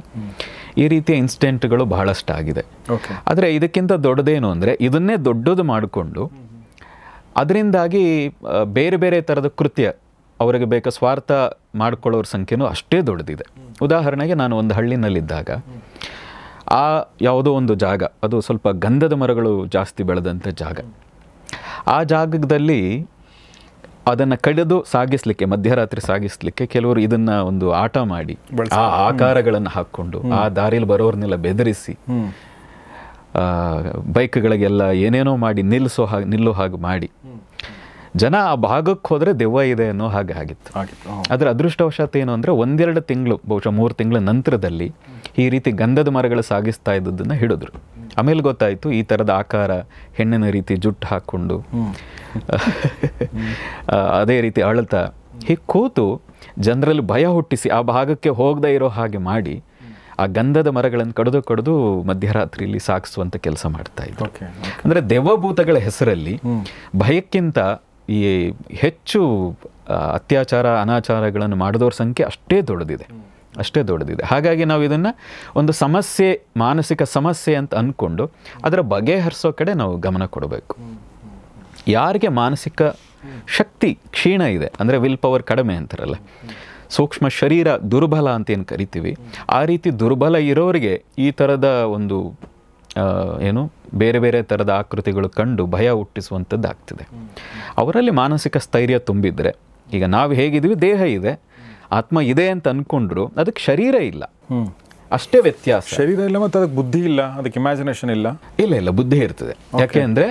ಈ ರೀತಿಯ ಇನ್ಸಿಡೆಂಟ್ಗಳು ಬಹಳಷ್ಟು ಆಗಿದೆ. ಆದರೆ ಇದಕ್ಕಿಂತ ದೊಡ್ಡದೇನು ಅಂದರೆ, ಇದನ್ನೇ ದೊಡ್ಡದು ಮಾಡಿಕೊಂಡು ಅದರಿಂದಾಗಿ ಬೇರೆ ಬೇರೆ ಥರದ ಕೃತ್ಯ, ಅವರಿಗೆ ಬೇಕಾ ಸ್ವಾರ್ಥ ಮಾಡ್ಕೊಳ್ಳೋರ ಸಂಖ್ಯೆನೂ ಅಷ್ಟೇ ದೊಡ್ಡದಿದೆ. ಉದಾಹರಣೆಗೆ, ನಾನು ಒಂದು ಹಳ್ಳಿನಲ್ಲಿದ್ದಾಗ ಯಾವುದೋ ಒಂದು ಜಾಗ, ಅದು ಸ್ವಲ್ಪ ಗಂಧದ ಮರಗಳು ಜಾಸ್ತಿ ಬೆಳೆದಂಥ ಜಾಗ. ಆ ಜಾಗದಲ್ಲಿ ಅದನ್ನು ಕಡಿದು ಸಾಗಿಸ್ಲಿಕ್ಕೆ, ಮಧ್ಯರಾತ್ರಿ ಸಾಗಿಸ್ಲಿಕ್ಕೆ ಕೆಲವರು ಇದನ್ನು ಒಂದು ಆಟ ಮಾಡಿ ಆ ಆಕಾರಗಳನ್ನು ಹಾಕ್ಕೊಂಡು ಆ ದಾರಿಯಲ್ಲಿ ಬರೋರ್ನೆಲ್ಲ ಬೆದರಿಸಿ, ಬೈಕ್ಗಳಿಗೆಲ್ಲ ಏನೇನೋ ಮಾಡಿ ನಿಲ್ಲೋ ಹಾಗೆ ಮಾಡಿ ಜನ ಆ ಭಾಗಕ್ಕೆ ಹೋದರೆ ದೆವ್ವ ಇದೆ ಅನ್ನೋ ಹಾಗೆ ಆಗಿತ್ತು. ಅದರ ಅದೃಷ್ಟವಶಾತ್ ಏನು ಅಂದರೆ, 1-2 ತಿಂಗಳು, ಬಹುಶಃ 3 ತಿಂಗಳ ನಂತರದಲ್ಲಿ ಈ ರೀತಿ ಗಂಧದ ಮರಗಳು ಸಾಗಿಸ್ತಾ ಇದ್ದದನ್ನು ಹಿಡಿದ್ರು. ಆಮೇಲೆ ಗೊತ್ತಾಯಿತು, ಈ ಥರದ ಆಕಾರ, ಹೆಣ್ಣಿನ ರೀತಿ ಜುಟ್ಟು ಹಾಕ್ಕೊಂಡು ಅದೇ ರೀತಿ ಅಳ್ತಾ ಹೀಗೆ ಕೂತು ಜನರಲ್ಲಿ ಭಯ ಹುಟ್ಟಿಸಿ ಆ ಭಾಗಕ್ಕೆ ಹೋಗದೇ ಇರೋ ಹಾಗೆ ಮಾಡಿ ಆ ಗಂಧದ ಮರಗಳನ್ನು ಕಡಿದು ಮಧ್ಯರಾತ್ರಿಯಲ್ಲಿ ಸಾಗಿಸುವಂಥ ಕೆಲಸ ಮಾಡ್ತಾ ಇದ್ರು. ಅಂದರೆ ದೆವ್ವಭೂತಗಳ ಹೆಸರಲ್ಲಿ ಭಯಕ್ಕಿಂತ ಈ ಹೆಚ್ಚು ಅತ್ಯಾಚಾರ ಅನಾಚಾರಗಳನ್ನು ಮಾಡಿದವ್ರ ಸಂಖ್ಯೆ ಅಷ್ಟೇ ದೊಡ್ಡದಿದೆ. ಹಾಗಾಗಿ ನಾವು ಇದನ್ನು ಒಂದು ಸಮಸ್ಯೆ, ಮಾನಸಿಕ ಸಮಸ್ಯೆ ಅಂತ ಅಂದ್ಕೊಂಡು ಅದರ ಬಗೆಹರಿಸೋ ಕಡೆ ನಾವು ಗಮನ ಕೊಡಬೇಕು. ಯಾರಿಗೆ ಮಾನಸಿಕ ಶಕ್ತಿ ಕ್ಷೀಣ ಇದೆ, ಅಂದರೆ ವಿಲ್ ಪವರ್ ಕಡಿಮೆ ಅಂತಾರಲ್ಲ, ಸೂಕ್ಷ್ಮ ಶರೀರ ದುರ್ಬಲ ಅಂತ ಏನು ಕರಿತೀವಿ, ಆ ರೀತಿ ದುರ್ಬಲ ಇರೋರಿಗೆ ಈ ಥರದ ಒಂದು ಬೇರೆ ಬೇರೆ ಥರದ ಆಕೃತಿಗಳು ಕಂಡು ಭಯ ಹುಟ್ಟಿಸುವಂಥದ್ದು ಆಗ್ತಿದೆ. ಅವರಲ್ಲಿ ಮಾನಸಿಕ ಸ್ಥೈರ್ಯ ತುಂಬಿದರೆ, ಈಗ ನಾವು ಹೇಗಿದ್ದೀವಿ, ದೇಹ ಇದೆ, ಆತ್ಮ ಇದೆ ಅಂತ ಅಂದ್ಕೊಂಡ್ರು ಅದಕ್ಕೆ ಶರೀರ ಇಲ್ಲ, ಅಷ್ಟೇ ವ್ಯತ್ಯಾಸ. ಶರೀರ ಇಲ್ಲ ಮತ್ತು ಅದಕ್ಕೆ ಬುದ್ಧಿ ಇಲ್ಲ, ಅದಕ್ಕೆ ಇಮ್ಯಾಜಿನೇಷನ್ ಇಲ್ಲ ಬುದ್ಧಿ ಇರ್ತದೆ. ಯಾಕೆ ಅಂದರೆ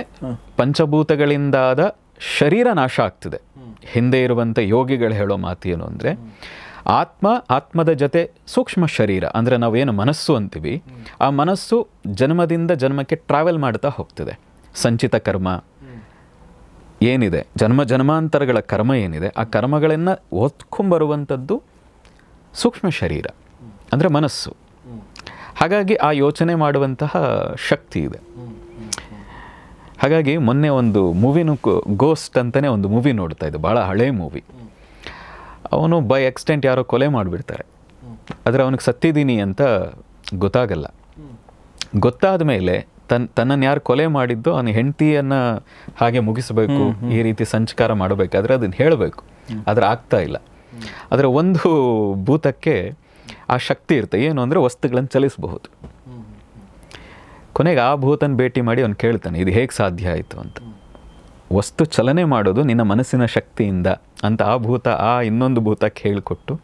ಪಂಚಭೂತಗಳಿಂದಾದ ಶರೀರ ನಾಶ ಆಗ್ತದೆ. ಹಿಂದೆ ಇರುವಂಥ ಯೋಗಿಗಳು ಹೇಳೋ ಮಾತು ಏನು ಅಂದರೆ, ಆತ್ಮದ ಜೊತೆ ಸೂಕ್ಷ್ಮ ಶರೀರ, ಅಂದರೆ ನಾವೇನು ಮನಸ್ಸು ಅಂತೀವಿ, ಆ ಮನಸ್ಸು ಜನ್ಮದಿಂದ ಜನ್ಮಕ್ಕೆ ಟ್ರಾವೆಲ್ ಮಾಡ್ತಾ ಹೋಗ್ತದೆ. ಸಂಚಿತ ಕರ್ಮ ಏನಿದೆ, ಜನ್ಮಾಂತರಗಳ ಕರ್ಮ ಏನಿದೆ, ಆ ಕರ್ಮಗಳನ್ನು ಹೊತ್ಕೊಂಬರುವಂಥದ್ದು ಸೂಕ್ಷ್ಮ ಶರೀರ, ಅಂದರೆ ಮನಸ್ಸು. ಹಾಗಾಗಿ ಆ ಯೋಚನೆ ಮಾಡುವಂತಹ ಶಕ್ತಿ ಇದೆ. ಹಾಗಾಗಿ ಮೊನ್ನೆ ಒಂದು ಮೂವಿನೂ, ಗೋಸ್ಟ್ ಅಂತಲೇ ಒಂದು ಮೂವಿ ನೋಡ್ತಾ ಇದ್ದೆ, ಭಾಳ ಹಳೇ ಮೂವಿ. ಅವನು ಬೈ ಎಕ್ಸ್ಟೆಂಟ್ ಯಾರೋ ಕೊಲೆ ಮಾಡಿಬಿಡ್ತಾರೆ, ಆದರೆ ಅವನಿಗೆ ಸತ್ತಿದ್ದೀನಿ ಅಂತ ಗೊತ್ತಾಗಲ್ಲ. ಗೊತ್ತಾದ ಮೇಲೆ ತನ್ನನ್ನು ಯಾರು ಕೊಲೆ ಮಾಡಿದ್ದು ಅವನ ಹೆಂಡತಿಯನ್ನು ಹಾಗೆ ಮುಗಿಸಬೇಕು, ಈ ರೀತಿ ಸಂಸ್ಕಾರ ಮಾಡಬೇಕಾದ್ರೆ ಅದನ್ನು ಹೇಳಬೇಕು, ಆದರೆ ಆಗ್ತಾ ಇಲ್ಲ. ಆದರೆ ಒಂದು ಭೂತಕ್ಕೆ ಆ ಶಕ್ತಿ ಇರುತ್ತೆ, ಏನು ಅಂದರೆ ವಸ್ತುಗಳನ್ನು ಚಲಿಸಬಹುದು. ಕೊನೆಗೆ ಆ ಭೂತನ ಭೇಟಿ ಮಾಡಿ ಅವನು ಕೇಳ್ತಾನೆ, ಇದು ಹೇಗೆ ಸಾಧ್ಯ ಆಯಿತು ಅಂತ. ವಸ್ತು ಚಲನೆ ಮಾಡೋದು ನಿನ್ನ ಮನಸ್ಸಿನ ಶಕ್ತಿಯಿಂದ ಅಂತ ಆ ಭೂತ ಇನ್ನೊಂದು ಭೂತಕ್ಕೆ ಹೇಳಿಕೊಟ್ಟು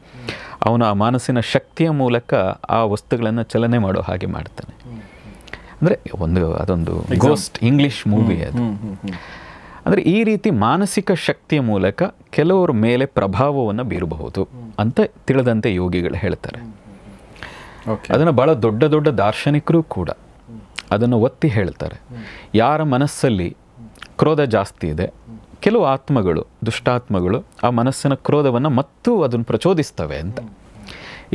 ಅವನು ಆ ಮನಸ್ಸಿನ ಶಕ್ತಿಯ ಮೂಲಕ ಆ ವಸ್ತುಗಳನ್ನು ಚಲನೆ ಮಾಡೋ ಹಾಗೆ ಮಾಡ್ತಾನೆ. ಅಂದರೆ ಅದೊಂದು ಗೋಸ್ಟ್ ಇಂಗ್ಲಿಷ್ ಮೂವಿ ಅದು. ಅಂದರೆ ಈ ರೀತಿ ಮಾನಸಿಕ ಶಕ್ತಿಯ ಮೂಲಕ ಕೆಲವರ ಮೇಲೆ ಪ್ರಭಾವವನ್ನು ಬೀರಬಹುದು ಅಂತ ತಿಳಿದಂತೆ ಯೋಗಿಗಳು ಹೇಳ್ತಾರೆ. ಅದನ್ನು ಭಾಳ ದೊಡ್ಡ ದಾರ್ಶನಿಕರು ಕೂಡ ಅದನ್ನು ಒತ್ತಿ ಹೇಳ್ತಾರೆ. ಯಾರ ಮನಸ್ಸಲ್ಲಿ ಕ್ರೋಧ ಜಾಸ್ತಿ ಇದೆ, ಕೆಲವು ಆತ್ಮಗಳು, ದುಷ್ಟಾತ್ಮಗಳು ಆ ಮನಸ್ಸಿನ ಕ್ರೋಧವನ್ನು ಮತ್ತು ಅದನ್ನು ಪ್ರಚೋದಿಸ್ತವೆ ಅಂತ.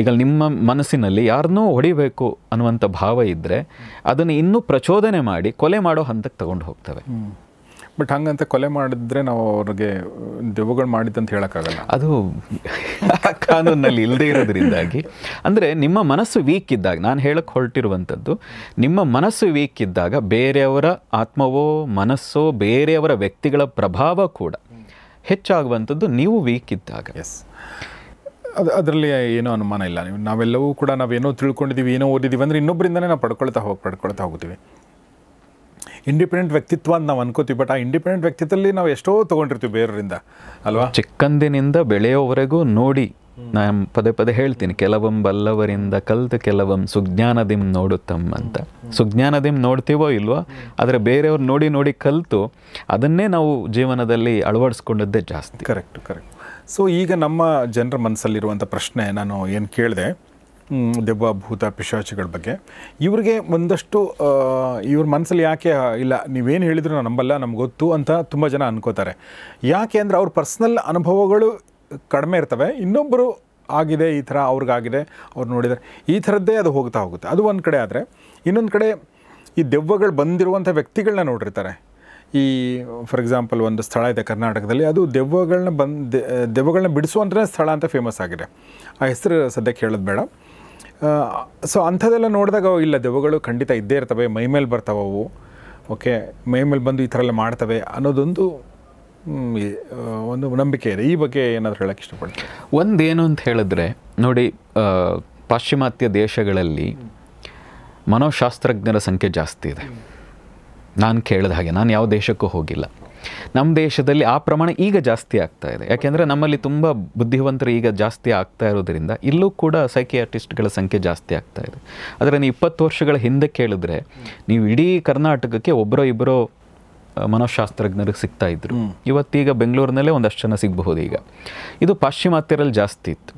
ಈಗ ನಿಮ್ಮ ಮನಸ್ಸಿನಲ್ಲಿ ಯಾರನ್ನೂ ಹೊಡಿಬೇಕು ಅನ್ನುವಂಥ ಭಾವ ಇದ್ದರೆ ಅದನ್ನು ಇನ್ನೂ ಪ್ರಚೋದನೆ ಮಾಡಿ ಕೊಲೆ ಮಾಡೋ ಹಂತಕ್ಕೆ ತಗೊಂಡು ಹೋಗ್ತವೆ. ಬಟ್ ಹಂಗಂತ ಕೊಲೆ ಮಾಡಿದ್ರೆ ನಾವು ಅವ್ರಿಗೆ ದೆವ್ವಗಳು ಮಾಡಿದ್ದಂತ ಹೇಳೋಕ್ಕಾಗಲ್ಲ. ಅದು ಕಾನೂನಲ್ಲಿ ಇಲ್ಲದೆ ಇರೋದ್ರಿಂದಾಗಿ, ಅಂದರೆ ನಿಮ್ಮ ಮನಸ್ಸು ವೀಕ್ ಇದ್ದಾಗ, ನಾನು ಹೇಳಕ್ಕೆ ಹೊರಟಿರುವಂಥದ್ದು, ನಿಮ್ಮ ಮನಸ್ಸು ವೀಕ್ ಇದ್ದಾಗ ಬೇರೆಯವರ ಆತ್ಮವೋ ಮನಸ್ಸೋ ಬೇರೆಯವರ ವ್ಯಕ್ತಿಗಳ ಪ್ರಭಾವ ಕೂಡ ಹೆಚ್ಚಾಗುವಂಥದ್ದು ನೀವು ವೀಕ್ ಇದ್ದಾಗ. ಎಸ್, ಅದರಲ್ಲಿ ಏನೋ ಅನುಮಾನ ಇಲ್ಲ. ನಾವೆಲ್ಲವೂ ಕೂಡ ನಾವೇನೋ ತಿಳ್ಕೊಂಡಿದ್ದೀವಿ, ಏನೋ ಓದಿದ್ದೀವಿ ಅಂದರೆ ಇನ್ನೊಬ್ಬರಿಂದನೇ ನಾವು ಪಡ್ಕೊಳ್ತಾ ಹೋಗ್ತೀವಿ. ಇಂಡಿಪೆಂಡೆಂಟ್ ವ್ಯಕ್ತಿತ್ವ ಅಂತ ನಾವು ಅನ್ಕೋತೀವಿ, ಬಟ್ ಆ ಇಂಡಿಪೆಂಡೆಂಟ್ ವ್ಯಕ್ತಿತ್ವದಲ್ಲಿ ನಾವು ಎಷ್ಟೋ ತೊಗೊಂಡಿರ್ತೀವಿ ಬೇರೆಯವರಿಂದ ಅಲ್ವಾ. ಚಿಕ್ಕಂದಿನಿಂದ ಬೆಳೆಯೋವರೆಗೂ ನೋಡಿ, ನಾನು ಪದೇ ಹೇಳ್ತೀನಿ, ಕೆಲವಂ ಬಲ್ಲವರಿಂದ ಕಲ್ತು ಕೆಲವಂ ಸುಜ್ಞಾನದಿಂ ನೋಡುತ್ತಮ್ಮ ಅಂತ. ಸುಜ್ಞಾನದಿಂ ನೋಡ್ತೀವೋ ಇಲ್ವೋ, ಆದರೆ ಬೇರೆಯವ್ರು ನೋಡಿ ಕಲಿತು ಅದನ್ನೇ ನಾವು ಜೀವನದಲ್ಲಿ ಅಳವಡಿಸ್ಕೊಂಡದ್ದೇ ಜಾಸ್ತಿ. ಕರೆಕ್ಟ್. ಸೊ ಈಗ ನಮ್ಮ ಜನರ ಮನಸ್ಸಲ್ಲಿರುವಂಥ ಪ್ರಶ್ನೆ ನಾನು ಏನು ಕೇಳಿದೆ, ದೆವ್ವ ಭೂತ ಪಿಶಾಚಿಗಳ ಬಗ್ಗೆ. ಇವ್ರಿಗೆ ಒಂದಷ್ಟು ಇವ್ರ ಮನಸ್ಸಲ್ಲಿ ಯಾಕೆ ಇಲ್ಲ ನೀವೇನು ಹೇಳಿದ್ರು ನಾನು ನಂಬಲ್ಲ, ನಮ್ಗೆ ಗೊತ್ತು ಅಂತ ತುಂಬ ಜನ ಅನ್ಕೋತಾರೆ. ಯಾಕೆ ಅಂದರೆ ಅವ್ರ ಪರ್ಸ್ನಲ್ ಅನುಭವಗಳು ಕಡಿಮೆ ಇರ್ತವೆ. ಇನ್ನೊಬ್ಬರು ಆಗಿದೆ ಈ ಥರ ಅವ್ರಿಗಾಗಿದೆ, ಅವ್ರು ನೋಡಿದರೆ ಈ ಥರದ್ದೇ ಅದು ಹೋಗುತ್ತೆ. ಅದು ಒಂದು ಕಡೆ. ಆದರೆ ಇನ್ನೊಂದು ಕಡೆ ಈ ದೆವ್ವಗಳು ಬಂದಿರುವಂಥ ವ್ಯಕ್ತಿಗಳನ್ನ ನೋಡಿರ್ತಾರೆ. ಈ ಫಾರ್ ಎಕ್ಸಾಂಪಲ್ ಒಂದು ಸ್ಥಳ ಇದೆ ಕರ್ನಾಟಕದಲ್ಲಿ, ಅದು ದೆವ್ವಗಳನ್ನ ಬಿಡಿಸುವಂಥ ಸ್ಥಳ ಅಂತ ಫೇಮಸ್ ಆಗಿದೆ. ಆ ಹೆಸರು ಸದ್ಯಕ್ಕೆ ಹೇಳೋದು ಬೇಡ. ಸೊ ಅಂಥದ್ದೆಲ್ಲ ನೋಡಿದಾಗ ಇಲ್ಲ ದೆವ್ವಗಳು ಖಂಡಿತ ಇದ್ದೇ ಇರ್ತವೆ, ಮೈಮೇಲೆ ಬರ್ತಾವೆ ಅವು. ಓಕೆ, ಮೈಮೇಲೆ ಬಂದು ಈ ಥರ ಎಲ್ಲ ಮಾಡ್ತವೆ ಅನ್ನೋದೊಂದು ಒಂದು ನಂಬಿಕೆ ಇದೆ. ಈ ಬಗ್ಗೆ ಏನಾದರೂ ಹೇಳೋಕ್ಕೆ ಇಷ್ಟಪಡ್ತೀನಿ. ಒಂದೇನು ಅಂತ ಹೇಳಿದ್ರೆ ನೋಡಿ, ಪಾಶ್ಚಿಮಾತ್ಯ ದೇಶಗಳಲ್ಲಿ ಮನೋಶಾಸ್ತ್ರಜ್ಞರ ಸಂಖ್ಯೆ ಜಾಸ್ತಿ ಇದೆ. ನಾನು ಕೇಳಿದ ಹಾಗೆ, ನಾನು ಯಾವ ದೇಶಕ್ಕೂ ಹೋಗಿಲ್ಲ. ನಮ್ಮ ದೇಶದಲ್ಲಿ ಆ ಪ್ರಮಾಣ ಈಗ ಜಾಸ್ತಿ ಆಗ್ತಾ ಇದೆ. ಯಾಕೆಂದರೆ ನಮ್ಮಲ್ಲಿ ತುಂಬ ಬುದ್ಧಿವಂತರು ಈಗ ಜಾಸ್ತಿ ಆಗ್ತಾ ಇರೋದ್ರಿಂದ ಇಲ್ಲೂ ಕೂಡ ಸೈಕಿಯಾಟ್ರಿಸ್ಟ್ಗಳ ಸಂಖ್ಯೆ ಜಾಸ್ತಿ ಆಗ್ತಾ ಇದೆ. ಆದರೆ ನೀವು 20 ವರ್ಷಗಳ ಹಿಂದೆ ಕೇಳಿದ್ರೆ ನೀವು ಇಡೀ ಕರ್ನಾಟಕಕ್ಕೆ ಒಬ್ಬರೋ ಇಬ್ಬರೋ ಮನೋಶಾಸ್ತ್ರಜ್ಞರಿಗೆ ಸಿಗ್ತಾ ಇದ್ರು. ಇವತ್ತೀಗ ಬೆಂಗಳೂರಿನಲ್ಲೇ ಒಂದಷ್ಟು ಜನ ಸಿಗಬಹುದು. ಈಗ ಇದು ಪಾಶ್ಚಿಮಾತ್ಯರಲ್ಲಿ ಜಾಸ್ತಿ ಇತ್ತು.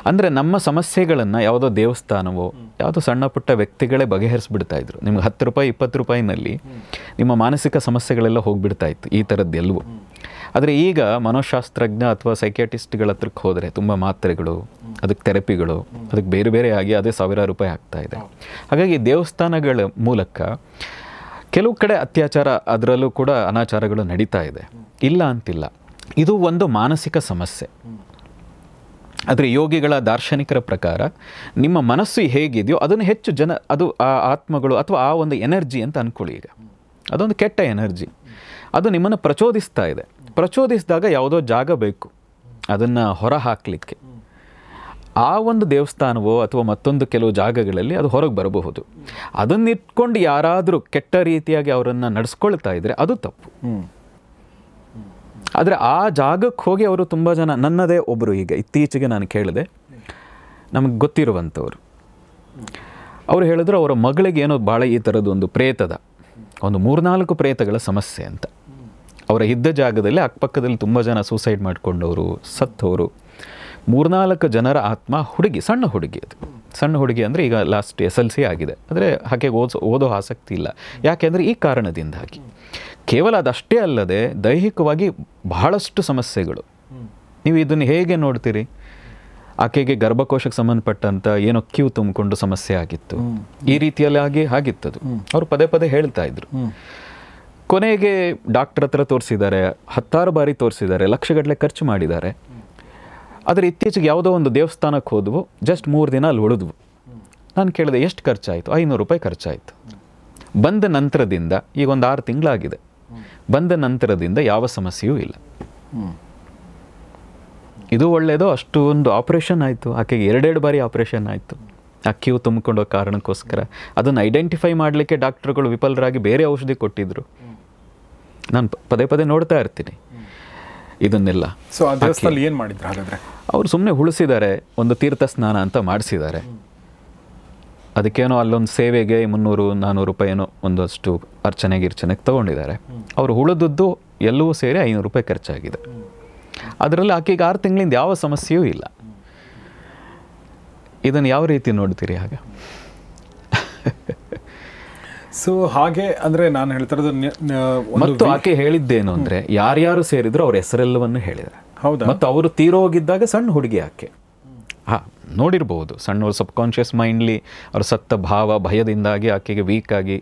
ಅಂದರೆ ನಮ್ಮ ಸಮಸ್ಯೆಗಳನ್ನು ಯಾವುದೋ ದೇವಸ್ಥಾನವೋ ಯಾವುದೋ ಸಣ್ಣ ಪುಟ್ಟ ವ್ಯಕ್ತಿಗಳೇ ಬಗೆಹರಿಸ್ಬಿಡ್ತಾ ಇದ್ರು. ನಿಮ್ಗೆ 10 ರೂಪಾಯಿ 20 ರೂಪಾಯಿನಲ್ಲಿ ನಿಮ್ಮ ಮಾನಸಿಕ ಸಮಸ್ಯೆಗಳೆಲ್ಲ ಹೋಗಿಬಿಡ್ತಾ ಇತ್ತು, ಈ ಥರದ್ದೆಲ್ಲವೂ. ಆದರೆ ಈಗ ಮನೋಶಾಸ್ತ್ರಜ್ಞ ಅಥವಾ ಸೈಕಿಯಾಟಿಸ್ಟ್ಗಳ ಹತ್ರಕ್ಕೆ ಹೋದರೆ ತುಂಬ ಮಾತ್ರೆಗಳು, ಅದಕ್ಕೆ ಥೆರಪಿಗಳು, ಅದಕ್ಕೆ ಬೇರೆ ಬೇರೆ ಆಗಿ ಅದೇ ಸಾವಿರಾರು ರೂಪಾಯಿ ಆಗ್ತಾ ಇದೆ. ಹಾಗಾಗಿ ದೇವಸ್ಥಾನಗಳ ಮೂಲಕ ಕೆಲವು ಕಡೆ ಅತ್ಯಾಚಾರ, ಅದರಲ್ಲೂ ಕೂಡ ಅನಾಚಾರಗಳು ನಡೀತಾ ಇದೆ, ಇಲ್ಲ ಅಂತಿಲ್ಲ. ಇದು ಒಂದು ಮಾನಸಿಕ ಸಮಸ್ಯೆ. ಆದರೆ ಯೋಗಿಗಳ ದಾರ್ಶನಿಕರ ಪ್ರಕಾರ ನಿಮ್ಮ ಮನಸ್ಸು ಹೇಗಿದೆಯೋ ಅದನ್ನು ಹೆಚ್ಚು ಜನ, ಅದು ಆ ಆತ್ಮಗಳು ಅಥವಾ ಆ ಒಂದು ಎನರ್ಜಿ ಅಂತ ಅಂದ್ಕೊಳ್ಳಿ. ಈಗ ಅದೊಂದು ಕೆಟ್ಟ ಎನರ್ಜಿ, ಅದು ನಿಮ್ಮನ್ನು ಪ್ರಚೋದಿಸ್ತಾ ಇದೆ. ಪ್ರಚೋದಿಸಿದಾಗ ಯಾವುದೋ ಜಾಗ ಬೇಕು ಅದನ್ನು ಹೊರ ಹಾಕಲಿಕ್ಕೆ. ಆ ಒಂದು ದೇವಸ್ಥಾನವೋ ಅಥವಾ ಮತ್ತೊಂದು ಕೆಲವು ಜಾಗಗಳಲ್ಲಿ ಅದು ಹೊರಗೆ ಬರಬಹುದು. ಅದನ್ನಿಟ್ಕೊಂಡು ಯಾರಾದರೂ ಕೆಟ್ಟ ರೀತಿಯಾಗಿ ಅವರನ್ನು ನಡೆಸ್ಕೊಳ್ತಾ ಇದ್ದರೆ ಅದು ತಪ್ಪು. ಆದರೆ ಆ ಜಾಗಕ್ಕೆ ಹೋಗಿ ಅವರು ತುಂಬ ಜನ, ನನ್ನದೇ ಒಬ್ಬರು ಈಗ ಇತ್ತೀಚೆಗೆ ನಾನು ಕೇಳಿದೆ, ನಮಗೆ ಗೊತ್ತಿರುವಂಥವ್ರು, ಅವರು ಹೇಳಿದ್ರು ಅವರ ಮಗಳಿಗೆ ಏನೋ ಭಾಳ ಈ ಥರದ್ದು ಒಂದು ಪ್ರೇತದ ಒಂದು 3-4 ಪ್ರೇತಗಳ ಸಮಸ್ಯೆ ಅಂತ. ಅವರ ಇದ್ದ ಜಾಗದಲ್ಲಿ ಅಕ್ಕಪಕ್ಕದಲ್ಲಿ ತುಂಬ ಜನ ಸೂಸೈಡ್ ಮಾಡಿಕೊಂಡವರು, ಸತ್ತವರು. 3-4 ಜನರ ಆತ್ಮ, ಹುಡುಗಿ, ಸಣ್ಣ ಹುಡುಗಿ, ಅದು ಸಣ್ಣ ಹುಡುಗಿ ಅಂದರೆ ಈಗ ಲಾಸ್ಟ್ SLC ಆಗಿದೆ. ಅಂದರೆ ಹಾಗೆ ಓದೋ ಆಸಕ್ತಿ ಇಲ್ಲ. ಯಾಕೆಂದರೆ ಈ ಕಾರಣದಿಂದಾಗಿ. ಕೇವಲ ಅದಷ್ಟೇ ಅಲ್ಲದೆ ದೈಹಿಕವಾಗಿ ಬಹಳಷ್ಟು ಸಮಸ್ಯೆಗಳು. ನೀವು ಇದನ್ನು ಹೇಗೆ ನೋಡ್ತೀರಿ? ಆಕೆಗೆ ಗರ್ಭಕೋಶಕ್ಕೆ ಸಂಬಂಧಪಟ್ಟಂಥ ಏನೋ ಕ್ಯೂ ತುಂಬಿಕೊಂಡು ಸಮಸ್ಯೆ ಆಗಿತ್ತು, ಈ ರೀತಿಯಲ್ಲಿ ಆಗಿತ್ತದು. ಅವರು ಪದೇ ಪದೇ ಹೇಳ್ತಾ ಇದ್ರು. ಕೊನೆಗೆ ಡಾಕ್ಟರ್ ಹತ್ರ ತೋರಿಸಿದ್ದಾರೆ, 10 ಬಾರಿ ತೋರಿಸಿದ್ದಾರೆ, ಲಕ್ಷಗಟ್ಟಲೆ ಖರ್ಚು ಮಾಡಿದ್ದಾರೆ. ಆದರೆ ಇತ್ತೀಚೆಗೆ ಯಾವುದೋ ಒಂದು ದೇವಸ್ಥಾನಕ್ಕೆ ಹೋದವು, ಜಸ್ಟ್ 3 ದಿನ ಅಲ್ಲಿ ಉಳಿದ್ವು. ನಾನು ಕೇಳಿದೆ ಎಷ್ಟು ಖರ್ಚಾಯಿತು? 500 ರೂಪಾಯಿ ಖರ್ಚಾಯಿತು. ಬಂದ ನಂತರದಿಂದ ಈಗ ಒಂದು 6 ತಿಂಗಳಾಗಿದೆ. ಬಂದ ನಂತರದಿಂದ ಯಾವ ಸಮಸ್ಯೆಯೂ ಇಲ್ಲ. ಇದು ಒಳ್ಳೆಯದು. ಅಷ್ಟು ಒಂದು ಆಪ್ರೇಷನ್ ಆಯಿತು, ಆಕೆಗೆ 2 ಬಾರಿ ಆಪ್ರೇಷನ್ ಆಯಿತು ಆ ಕ್ಯೂ ತುಂಬಿಕೊಂಡೋ ಕಾರಣಕ್ಕೋಸ್ಕರ. ಅದನ್ನು ಐಡೆಂಟಿಫೈ ಮಾಡಲಿಕ್ಕೆ ಡಾಕ್ಟರ್ಗಳು ವಿಫಲರಾಗಿ ಬೇರೆ ಔಷಧಿ ಕೊಟ್ಟಿದ್ದರು. ನಾನು ಪದೇ ಪದೇ ನೋಡ್ತಾ ಇರ್ತೀನಿ ಇದನ್ನೆಲ್ಲ. ಸೊ ಆ ದೇವಸ್ಥಾನದಲ್ಲಿ ಏನು ಮಾಡಿದ್ರು ಹಾಗಾದರೆ? ಅವರು ಸುಮ್ಮನೆ ಉಳಿಸಿದ್ದಾರೆ, ಒಂದು ತೀರ್ಥ ಸ್ನಾನ ಅಂತ ಮಾಡಿಸಿದ್ದಾರೆ. ಅದಕ್ಕೇನೋ ಅಲ್ಲೊಂದು ಸೇವೆಗೆ 300-400 ರೂಪಾಯಿನೋ ಒಂದಷ್ಟು ಅರ್ಚನೆಗೆ ತೊಗೊಂಡಿದ್ದಾರೆ. ಅವರು ಉಳಿದದ್ದು ಎಲ್ಲವೂ ಸೇರಿ 500 ರೂಪಾಯಿ ಖರ್ಚಾಗಿದೆ. ಅದರಲ್ಲಿ ಆಕೆಗೆ 6 ತಿಂಗಳಿಂದ ಯಾವ ಸಮಸ್ಯೆಯೂ ಇಲ್ಲ. ಇದನ್ನು ಯಾವ ರೀತಿ ನೋಡ್ತೀರಿ ಆಗ? ಸೊ ಹಾಗೆ ಅಂದರೆ ನಾನು ಹೇಳ್ತಿರೋದು, ಮತ್ತು ಆಕೆ ಹೇಳಿದ್ದೇನು ಅಂದರೆ ಯಾರ್ಯಾರು ಸೇರಿದ್ರು ಅವ್ರ ಹೆಸರೆಲ್ಲವನ್ನು ಹೇಳಿದ್ದಾರೆ. ಹೌದಾ? ಮತ್ತು ಅವರು ತೀರೋಗಿದ್ದಾಗ ಸಣ್ಣ ಹುಡುಗಿ ಆಕೆ. ನೋಡಿರ್ಬೋದು, ಸಣ್ಣವ್ರು ಸಬ್ಕಾನ್ಷಿಯಸ್ ಮೈಂಡ್ಲಿ ಅವ್ರ ಸತ್ತ ಭಾವ ಭಯದಿಂದಾಗಿ ಆಕೆಗೆ ವೀಕ್ ಆಗಿ,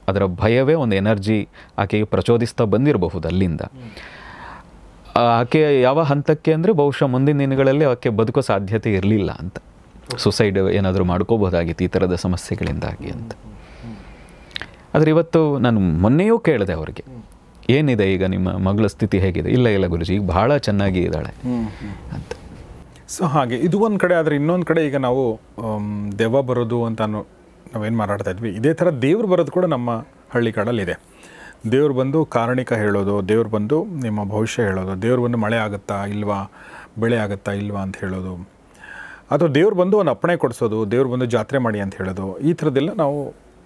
ಅದರ ಭಯವೇ ಒಂದು ಎನರ್ಜಿ ಆಕೆಗೆ ಪ್ರಚೋದಿಸ್ತಾ ಬಂದಿರಬಹುದು ಅಲ್ಲಿಂದ. ಆಕೆ ಯಾವ ಹಂತಕ್ಕೆ ಅಂದರೆ ಬಹುಶಃ ಮುಂದಿನ ದಿನಗಳಲ್ಲಿ ಆಕೆ ಬದುಕೋ ಸಾಧ್ಯತೆ ಇರಲಿಲ್ಲ ಅಂತ, ಸುಸೈಡ್ ಏನಾದರೂ ಮಾಡ್ಕೋಬೋದಾಗಿತ್ತು ಈ ಥರದ ಸಮಸ್ಯೆಗಳಿಂದಾಗಿ ಅಂತ. ಆದರೆ ಇವತ್ತು ನಾನು ಮೊನ್ನೆಯೂ ಕೇಳಿದೆ ಅವ್ರಿಗೆ, ಏನಿದೆ ಈಗ ನಿಮ್ಮ ಮಗಳ ಸ್ಥಿತಿ ಹೇಗಿದೆ? ಇಲ್ಲ ಗುರುಜಿ, ಈಗ ಭಾಳ ಚೆನ್ನಾಗಿ ಇದ್ದಾಳೆ ಅಂತ. ಸೊ ಹಾಗೆ ಇದು ಒಂದು ಕಡೆ. ಆದರೆ ಇನ್ನೊಂದು ಕಡೆ ಈಗ ನಾವು ದೆವ್ವ ಬರೋದು ಅಂತ ನಾವೇನು ಮಾತಾಡ್ತಾ ಇದ್ವಿ, ಇದೇ ಥರ ದೇವ್ರು ಬರೋದು ಕೂಡ ನಮ್ಮ ಹಳ್ಳಿ ಕಾಡಲ್ಲಿದೆ. ದೇವ್ರು ಬಂದು ಕಾರಣಿಕ ಹೇಳೋದು, ದೇವ್ರು ಬಂದು ನಿಮ್ಮ ಭವಿಷ್ಯ ಹೇಳೋದು, ದೇವ್ರು ಬಂದು ಮಳೆ ಆಗುತ್ತಾ ಇಲ್ವಾ, ಬೆಳೆ ಆಗುತ್ತಾ ಇಲ್ವಾ ಅಂತ ಹೇಳೋದು, ಅಥವಾ ದೇವ್ರು ಬಂದು ಒಂದು ಅಪ್ಪಣೆ ಕೊಡಿಸೋದು, ದೇವ್ರು ಬಂದು ಜಾತ್ರೆ ಮಾಡಿ ಅಂತ ಹೇಳೋದು, ಈ ಥರದ್ದೆಲ್ಲ ನಾವು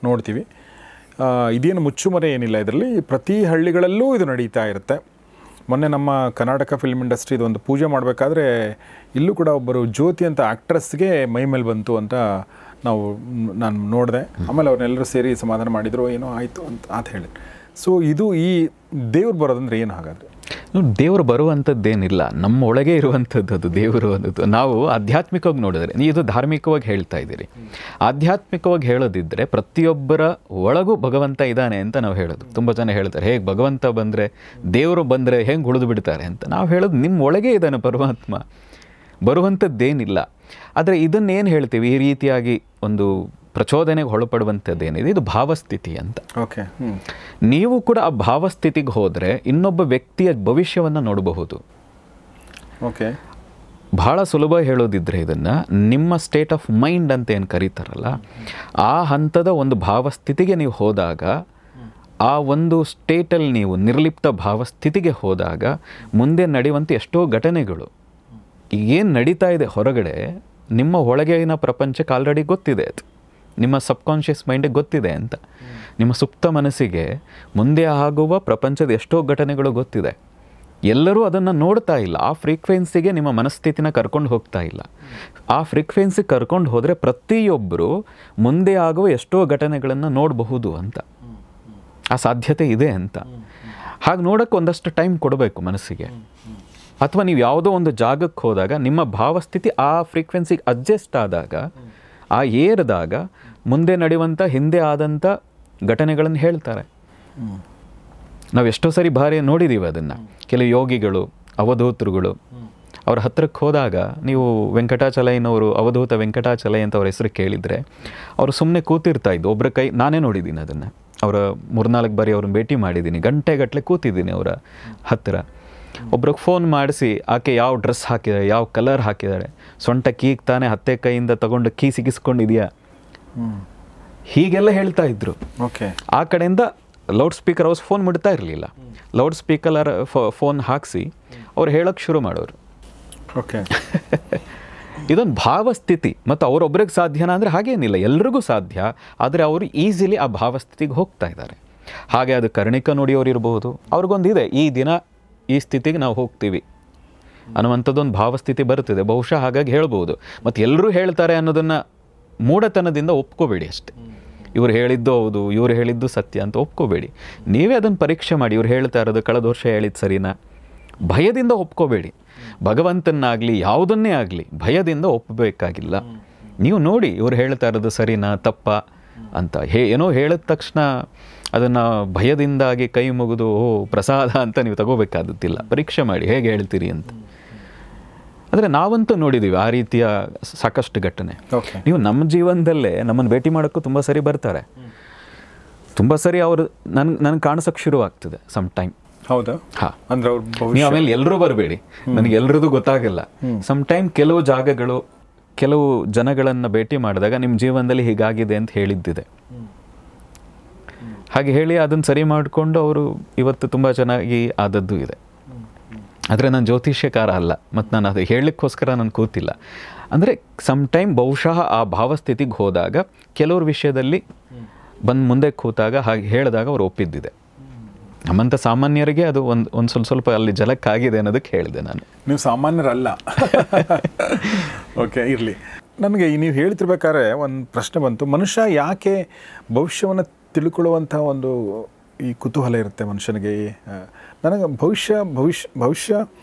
ನೋಡ್ತೀವಿ. ಇದೇನು ಮುಚ್ಚುಮರೆ ಏನಿಲ್ಲ ಇದರಲ್ಲಿ, ಪ್ರತಿ ಹಳ್ಳಿಗಳಲ್ಲೂ ಇದು ನಡೀತಾ ಇರುತ್ತೆ. ಮೊನ್ನೆ ನಮ್ಮ ಕರ್ನಾಟಕ ಫಿಲ್ಮ್ ಇಂಡಸ್ಟ್ರಿದು ಒಂದು ಪೂಜೆ ಮಾಡಬೇಕಾದ್ರೆ ಇಲ್ಲೂ ಕೂಡ ಒಬ್ಬರು ಜ್ಯೋತಿ ಅಂತ ಆ್ಯಕ್ಟ್ರೆಸ್ಗೆ ಮೈ ಮೇಲೆ ಬಂತು ಅಂತ ನಾನು ನೋಡಿದೆ. ಆಮೇಲೆ ಅವ್ರನ್ನೆಲ್ಲರೂ ಸೇರಿ ಸಮಾಧಾನ ಮಾಡಿದರು, ಏನೋ ಆಯಿತು ಅಂತ ಹೇಳಿ. ಸೊ ಇದು ಈ ದೇವ್ರು ಬರೋದಂದ್ರೆ ಏನು ಹಾಗಾದರೆ? ದೇವರು ಬರುವಂಥದ್ದೇನಿಲ್ಲ, ನಮ್ಮ ಒಳಗೆ ಇರುವಂಥದ್ದು ಅದು ದೇವರು ಅನ್ನೋದು. ನಾವು ಆಧ್ಯಾತ್ಮಿಕವಾಗಿ ನೋಡಿದ್ರೆ, ಇದು ಧಾರ್ಮಿಕವಾಗಿ ಹೇಳ್ತಾ ಇದ್ದೀರಿ, ಆಧ್ಯಾತ್ಮಿಕವಾಗಿ ಹೇಳೋದಿದ್ದರೆ ಪ್ರತಿಯೊಬ್ಬರ ಒಳಗೂ ಭಗವಂತ ಇದ್ದಾನೆ ಅಂತ ನಾವು ಹೇಳೋದು. ತುಂಬ ಜನ ಹೇಳ್ತಾರೆ, ಹೇಗೆ ಭಗವಂತ ಬಂದರೆ, ದೇವರು ಬಂದರೆ ಹೆಂಗೆ ಉಳಿದು ಬಿಡ್ತಾರೆ ಅಂತ. ನಾವು ಹೇಳೋದು ನಿಮ್ಮ ಒಳಗೆ ಇದ್ದಾನೆ ಪರಮಾತ್ಮ, ಬರುವಂಥದ್ದೇನಿಲ್ಲ. ಆದರೆ ಇದನ್ನೇನು ಹೇಳ್ತೀವಿ, ಈ ರೀತಿಯಾಗಿ ಒಂದು ಪ್ರಚೋದನೆಗೆ ಒಳಪಡುವಂಥದ್ದೇನಿದೆ, ಇದು ಭಾವಸ್ಥಿತಿ ಅಂತ. ಓಕೆ, ನೀವು ಕೂಡ ಆ ಭಾವಸ್ಥಿತಿಗೆ ಹೋದರೆ ಇನ್ನೊಬ್ಬ ವ್ಯಕ್ತಿಯ ಭವಿಷ್ಯವನ್ನು ನೋಡಬಹುದು. ಓಕೆ, ಭಾಳ ಸುಲಭ ಹೇಳೋದಿದ್ರೆ ಇದನ್ನು, ನಿಮ್ಮ ಸ್ಟೇಟ್ ಆಫ್ ಮೈಂಡ್ ಅಂತ ಏನು ಕರೀತಾರಲ್ಲ, ಆ ಹಂತದ ಒಂದು ಭಾವಸ್ಥಿತಿಗೆ ನೀವು ಹೋದಾಗ, ಆ ಒಂದು ಸ್ಟೇಟಲ್ಲಿ ನೀವು ನಿರ್ಲಿಪ್ತ ಭಾವಸ್ಥಿತಿಗೆ ಹೋದಾಗ ಮುಂದೆ ನಡೆಯುವಂಥ ಎಷ್ಟೋ ಘಟನೆಗಳು, ಏನು ನಡೀತಾ ಇದೆ ಹೊರಗಡೆ, ನಿಮ್ಮ ಒಳಗಿನ ಪ್ರಪಂಚಕ್ಕೆ ಆಲ್ರೆಡಿ ಗೊತ್ತಿದೆ. ಅದು ನಿಮ್ಮ ಸಬ್ಕಾನ್ಷಿಯಸ್ ಮೈಂಡಿಗೆ ಗೊತ್ತಿದೆ ಅಂತ. ನಿಮ್ಮ ಸುಪ್ತ ಮನಸ್ಸಿಗೆ ಮುಂದೆ ಆಗುವ ಪ್ರಪಂಚದ ಎಷ್ಟೋ ಘಟನೆಗಳು ಗೊತ್ತಿದೆ. ಎಲ್ಲರೂ ಅದನ್ನು ನೋಡ್ತಾ ಇಲ್ಲ. ಆ ಫ್ರೀಕ್ವೆನ್ಸಿಗೆ ನಿಮ್ಮ ಮನಸ್ಥಿತಿನ ಕರ್ಕೊಂಡು ಹೋಗ್ತಾ ಇಲ್ಲ. ಆ ಫ್ರೀಕ್ವೆನ್ಸಿ ಕರ್ಕೊಂಡು ಹೋದರೆ ಪ್ರತಿಯೊಬ್ಬರು ಮುಂದೆ ಆಗುವ ಎಷ್ಟೋ ಘಟನೆಗಳನ್ನು ನೋಡಬಹುದು ಅಂತ, ಆ ಸಾಧ್ಯತೆ ಇದೆ ಅಂತ. ಹಾಗೆ ನೋಡೋಕ್ಕೆ ಒಂದಷ್ಟು ಟೈಮ್ ಕೊಡಬೇಕು ಮನಸ್ಸಿಗೆ. ಅಥವಾ ನೀವು ಯಾವುದೋ ಒಂದು ಜಾಗಕ್ಕೆ ಹೋದಾಗ ನಿಮ್ಮ ಭಾವಸ್ಥಿತಿ ಆ ಫ್ರೀಕ್ವೆನ್ಸಿಗೆ ಅಡ್ಜಸ್ಟ್ ಆದಾಗ, ಆ ಏರಿದಾಗ ಮುಂದೆ ನಡೆಯುವಂಥ ಹಿಂದೆ ಆದಂಥ ಘಟನೆಗಳನ್ನು ಹೇಳ್ತಾರೆ. ನಾವು ಎಷ್ಟೋ ಸರಿ ಬಾರಿ ನೋಡಿದ್ದೀವಿ ಅದನ್ನು. ಕೆಲವು ಯೋಗಿಗಳು, ಅವಧೂತರುಗಳು, ಅವ್ರ ಹತ್ರಕ್ಕೆ ಹೋದಾಗ ನೀವು ವೆಂಕಟಾಚಲಯ್ಯನವರು, ಅವಧೂತ ವೆಂಕಟಾಚಲಯ್ಯ ಅಂತ ಅವ್ರ ಹೆಸರು ಕೇಳಿದರೆ ಅವರು ಸುಮ್ಮನೆ ಕೂತಿರ್ತಾ ಇದ್ದು. ಒಬ್ಬರ ಕೈ, ನಾನೇ ನೋಡಿದ್ದೀನಿ ಅದನ್ನು, ಅವರ 3-4 ಬಾರಿ ಅವ್ರನ್ನ ಭೇಟಿ ಮಾಡಿದ್ದೀನಿ. ಗಂಟೆಗಟ್ಟಲೆ ಕೂತಿದ್ದೀನಿ ಅವರ ಹತ್ತಿರ. ಒಬ್ರಿಗೆ ಫೋನ್ ಮಾಡಿಸಿ, ಆಕೆ ಯಾವ ಡ್ರೆಸ್ ಹಾಕಿದ್ದಾರೆ, ಯಾವ ಕಲರ್ ಹಾಕಿದ್ದಾರೆ, ಸೊಂಟ ಕೀಗೆ ತಾನೇ ಹತ್ತೆ ಕೈಯಿಂದ ತಗೊಂಡು ಕೀ ಸಿಗಿಸ್ಕೊಂಡಿದೆಯಾ, ಹೀಗೆಲ್ಲ ಹೇಳ್ತಾ ಇದ್ರು. ಓಕೆ, ಆ ಕಡೆಯಿಂದ ಲೌಡ್ ಸ್ಪೀಕರ್ ಅವ್ರು ಫೋನ್ ಮುಡ್ತಾ ಇರಲಿಲ್ಲ. ಲೌಡ್ ಸ್ಪೀಕರ್ ಫೋನ್ ಹಾಕಿಸಿ ಅವ್ರು ಹೇಳೋಕ್ಕೆ ಶುರು ಮಾಡೋರು. ಓಕೆ ಇದೊಂದು ಭಾವಸ್ಥಿತಿ. ಮತ್ತು ಅವರೊಬ್ಬರಿಗೆ ಸಾಧ್ಯನಾ ಅಂದರೆ ಹಾಗೇನಿಲ್ಲ, ಎಲ್ರಿಗೂ ಸಾಧ್ಯ. ಆದರೆ ಅವರು ಈಸಿಲಿ ಆ ಭಾವಸ್ಥಿತಿಗೆ ಹೋಗ್ತಾ ಇದ್ದಾರೆ. ಹಾಗೆ ಅದು ಕರ್ಣಿಕ ನುಡಿಯವರು ಇರಬಹುದು, ಅವ್ರಿಗೊಂದಿದೆ, ಈ ದಿನ ಈ ಸ್ಥಿತಿಗೆ ನಾವು ಹೋಗ್ತೀವಿ ಅನ್ನುವಂಥದ್ದೊಂದು ಭಾವಸ್ಥಿತಿ ಬರುತ್ತದೆ ಬಹುಶಃ. ಹಾಗಾಗಿ ಹೇಳ್ಬೋದು. ಮತ್ತು ಎಲ್ಲರೂ ಹೇಳ್ತಾರೆ ಅನ್ನೋದನ್ನು ಮೂಢತನದಿಂದ ಒಪ್ಕೋಬೇಡಿ ಅಷ್ಟೆ. ಇವ್ರು ಹೇಳಿದ್ದು ಹೌದು, ಇವ್ರು ಹೇಳಿದ್ದು ಸತ್ಯ ಅಂತ ಒಪ್ಕೋಬೇಡಿ. ನೀವೇ ಅದನ್ನು ಪರೀಕ್ಷೆ ಮಾಡಿ. ಇವ್ರು ಹೇಳ್ತಾ ಇರೋದು ಕಳೆದ ವರ್ಷ ಹೇಳಿದ್ದು ಸರಿನಾ, ಭಯದಿಂದ ಒಪ್ಕೋಬೇಡಿ. ಭಗವಂತನಾಗಲಿ ಯಾವುದನ್ನೇ ಆಗಲಿ ಭಯದಿಂದ ಒಪ್ಪಬೇಕಾಗಿಲ್ಲ. ನೀವು ನೋಡಿ ಇವ್ರು ಹೇಳ್ತಾ ಇರೋದು ಸರಿನಾ ತಪ್ಪ ಅಂತ. ಏನೋ ಹೇಳಿದ ತಕ್ಷಣ ಅದನ್ನು ಭಯದಿಂದಾಗಿ ಕೈ ಮುಗಿದು ಪ್ರಸಾದ ಅಂತ ನೀವು ತಗೋಬೇಕಾದದ್ದಿಲ್ಲ. ಪರೀಕ್ಷೆ ಮಾಡಿ ಹೇಗೆ ಹೇಳ್ತೀರಿ ಅಂತ. ಆದರೆ ನಾವಂತೂ ನೋಡಿದ್ದೀವಿ ಆ ರೀತಿಯ ಸಾಕಷ್ಟು ಘಟನೆ. ನೀವು ನಮ್ಮ ಜೀವನದಲ್ಲೇ ನಮ್ಮನ್ನು ಭೇಟಿ ಮಾಡೋಕ್ಕೂ ತುಂಬ ಸರಿ ಬರ್ತಾರೆ. ತುಂಬ ಸರಿ ಅವರು ನನಗೆ ಕಾಣಿಸೋಕ್ಕೆ ಶುರುವಾಗ್ತದೆ ಸಮ್ ಟೈಮ್. ಹೌದಾ? ಹಾಂ, ಅಂದರೆ ನೀವು ಆಮೇಲೆ ಎಲ್ಲರೂ ಬರಬೇಡಿ, ನನಗೆ ಎಲ್ಲರದ್ದು ಗೊತ್ತಾಗಲ್ಲ. ಸಮ್ ಟೈಮ್ ಕೆಲವು ಜಾಗಗಳು, ಕೆಲವು ಜನಗಳನ್ನು ಭೇಟಿ ಮಾಡಿದಾಗ ನಿಮ್ಮ ಜೀವನದಲ್ಲಿ ಹೀಗಾಗಿದೆ ಅಂತ ಹೇಳಿದ್ದಿದೆ. ಹಾಗೆ ಹೇಳಿ ಅದನ್ನು ಸರಿ ಮಾಡಿಕೊಂಡು ಅವರು ಇವತ್ತು ತುಂಬ ಚೆನ್ನಾಗಿ ಆದದ್ದು ಇದೆ. ಆದರೆ ನಾನು ಜ್ಯೋತಿಷ್ಯಕಾರ ಅಲ್ಲ, ಮತ್ತು ನಾನು ಅದು ಹೇಳಲಿಕ್ಕೋಸ್ಕರ ನಾನು ಕೂತಿಲ್ಲ. ಅಂದರೆ ಸಮ್ ಟೈಮ್ ಬಹುಶಃ ಆ ಭಾವಸ್ಥಿತಿಗೆ ಹೋದಾಗ ಕೆಲವ್ರ ವಿಷಯದಲ್ಲಿ ಬಂದು ಮುಂದೆ ಕೂತಾಗ ಹಾಗೆ ಹೇಳಿದಾಗ ಅವ್ರು ಒಪ್ಪಿದ್ದಿದೆ. ನಮ್ಮಂಥ ಸಾಮಾನ್ಯರಿಗೆ ಅದು ಒಂದು ಸ್ವಲ್ಪ ಅಲ್ಲಿ ಜಲಕ್ಕಾಗಿದೆ ಅನ್ನೋದಕ್ಕೆ ಹೇಳಿದೆ ನಾನು. ನೀವು ಸಾಮಾನ್ಯರಲ್ಲ. ಓಕೆ, ಇರಲಿ. ನನಗೆ ನೀವು ಹೇಳ್ತಿರ್ಬೇಕಾದ್ರೆ ಒಂದು ಪ್ರಶ್ನೆ ಬಂತು. ಮನುಷ್ಯ ಯಾಕೆ ಭವಿಷ್ಯವನ್ನು ತಿಳ್ಕೊಳ್ಳುವಂಥ ಒಂದು ಈ ಕುತೂಹಲ ಇರುತ್ತೆ ಮನುಷ್ಯನಿಗೆ? ನನಗೆ ಭವಿಷ್ಯ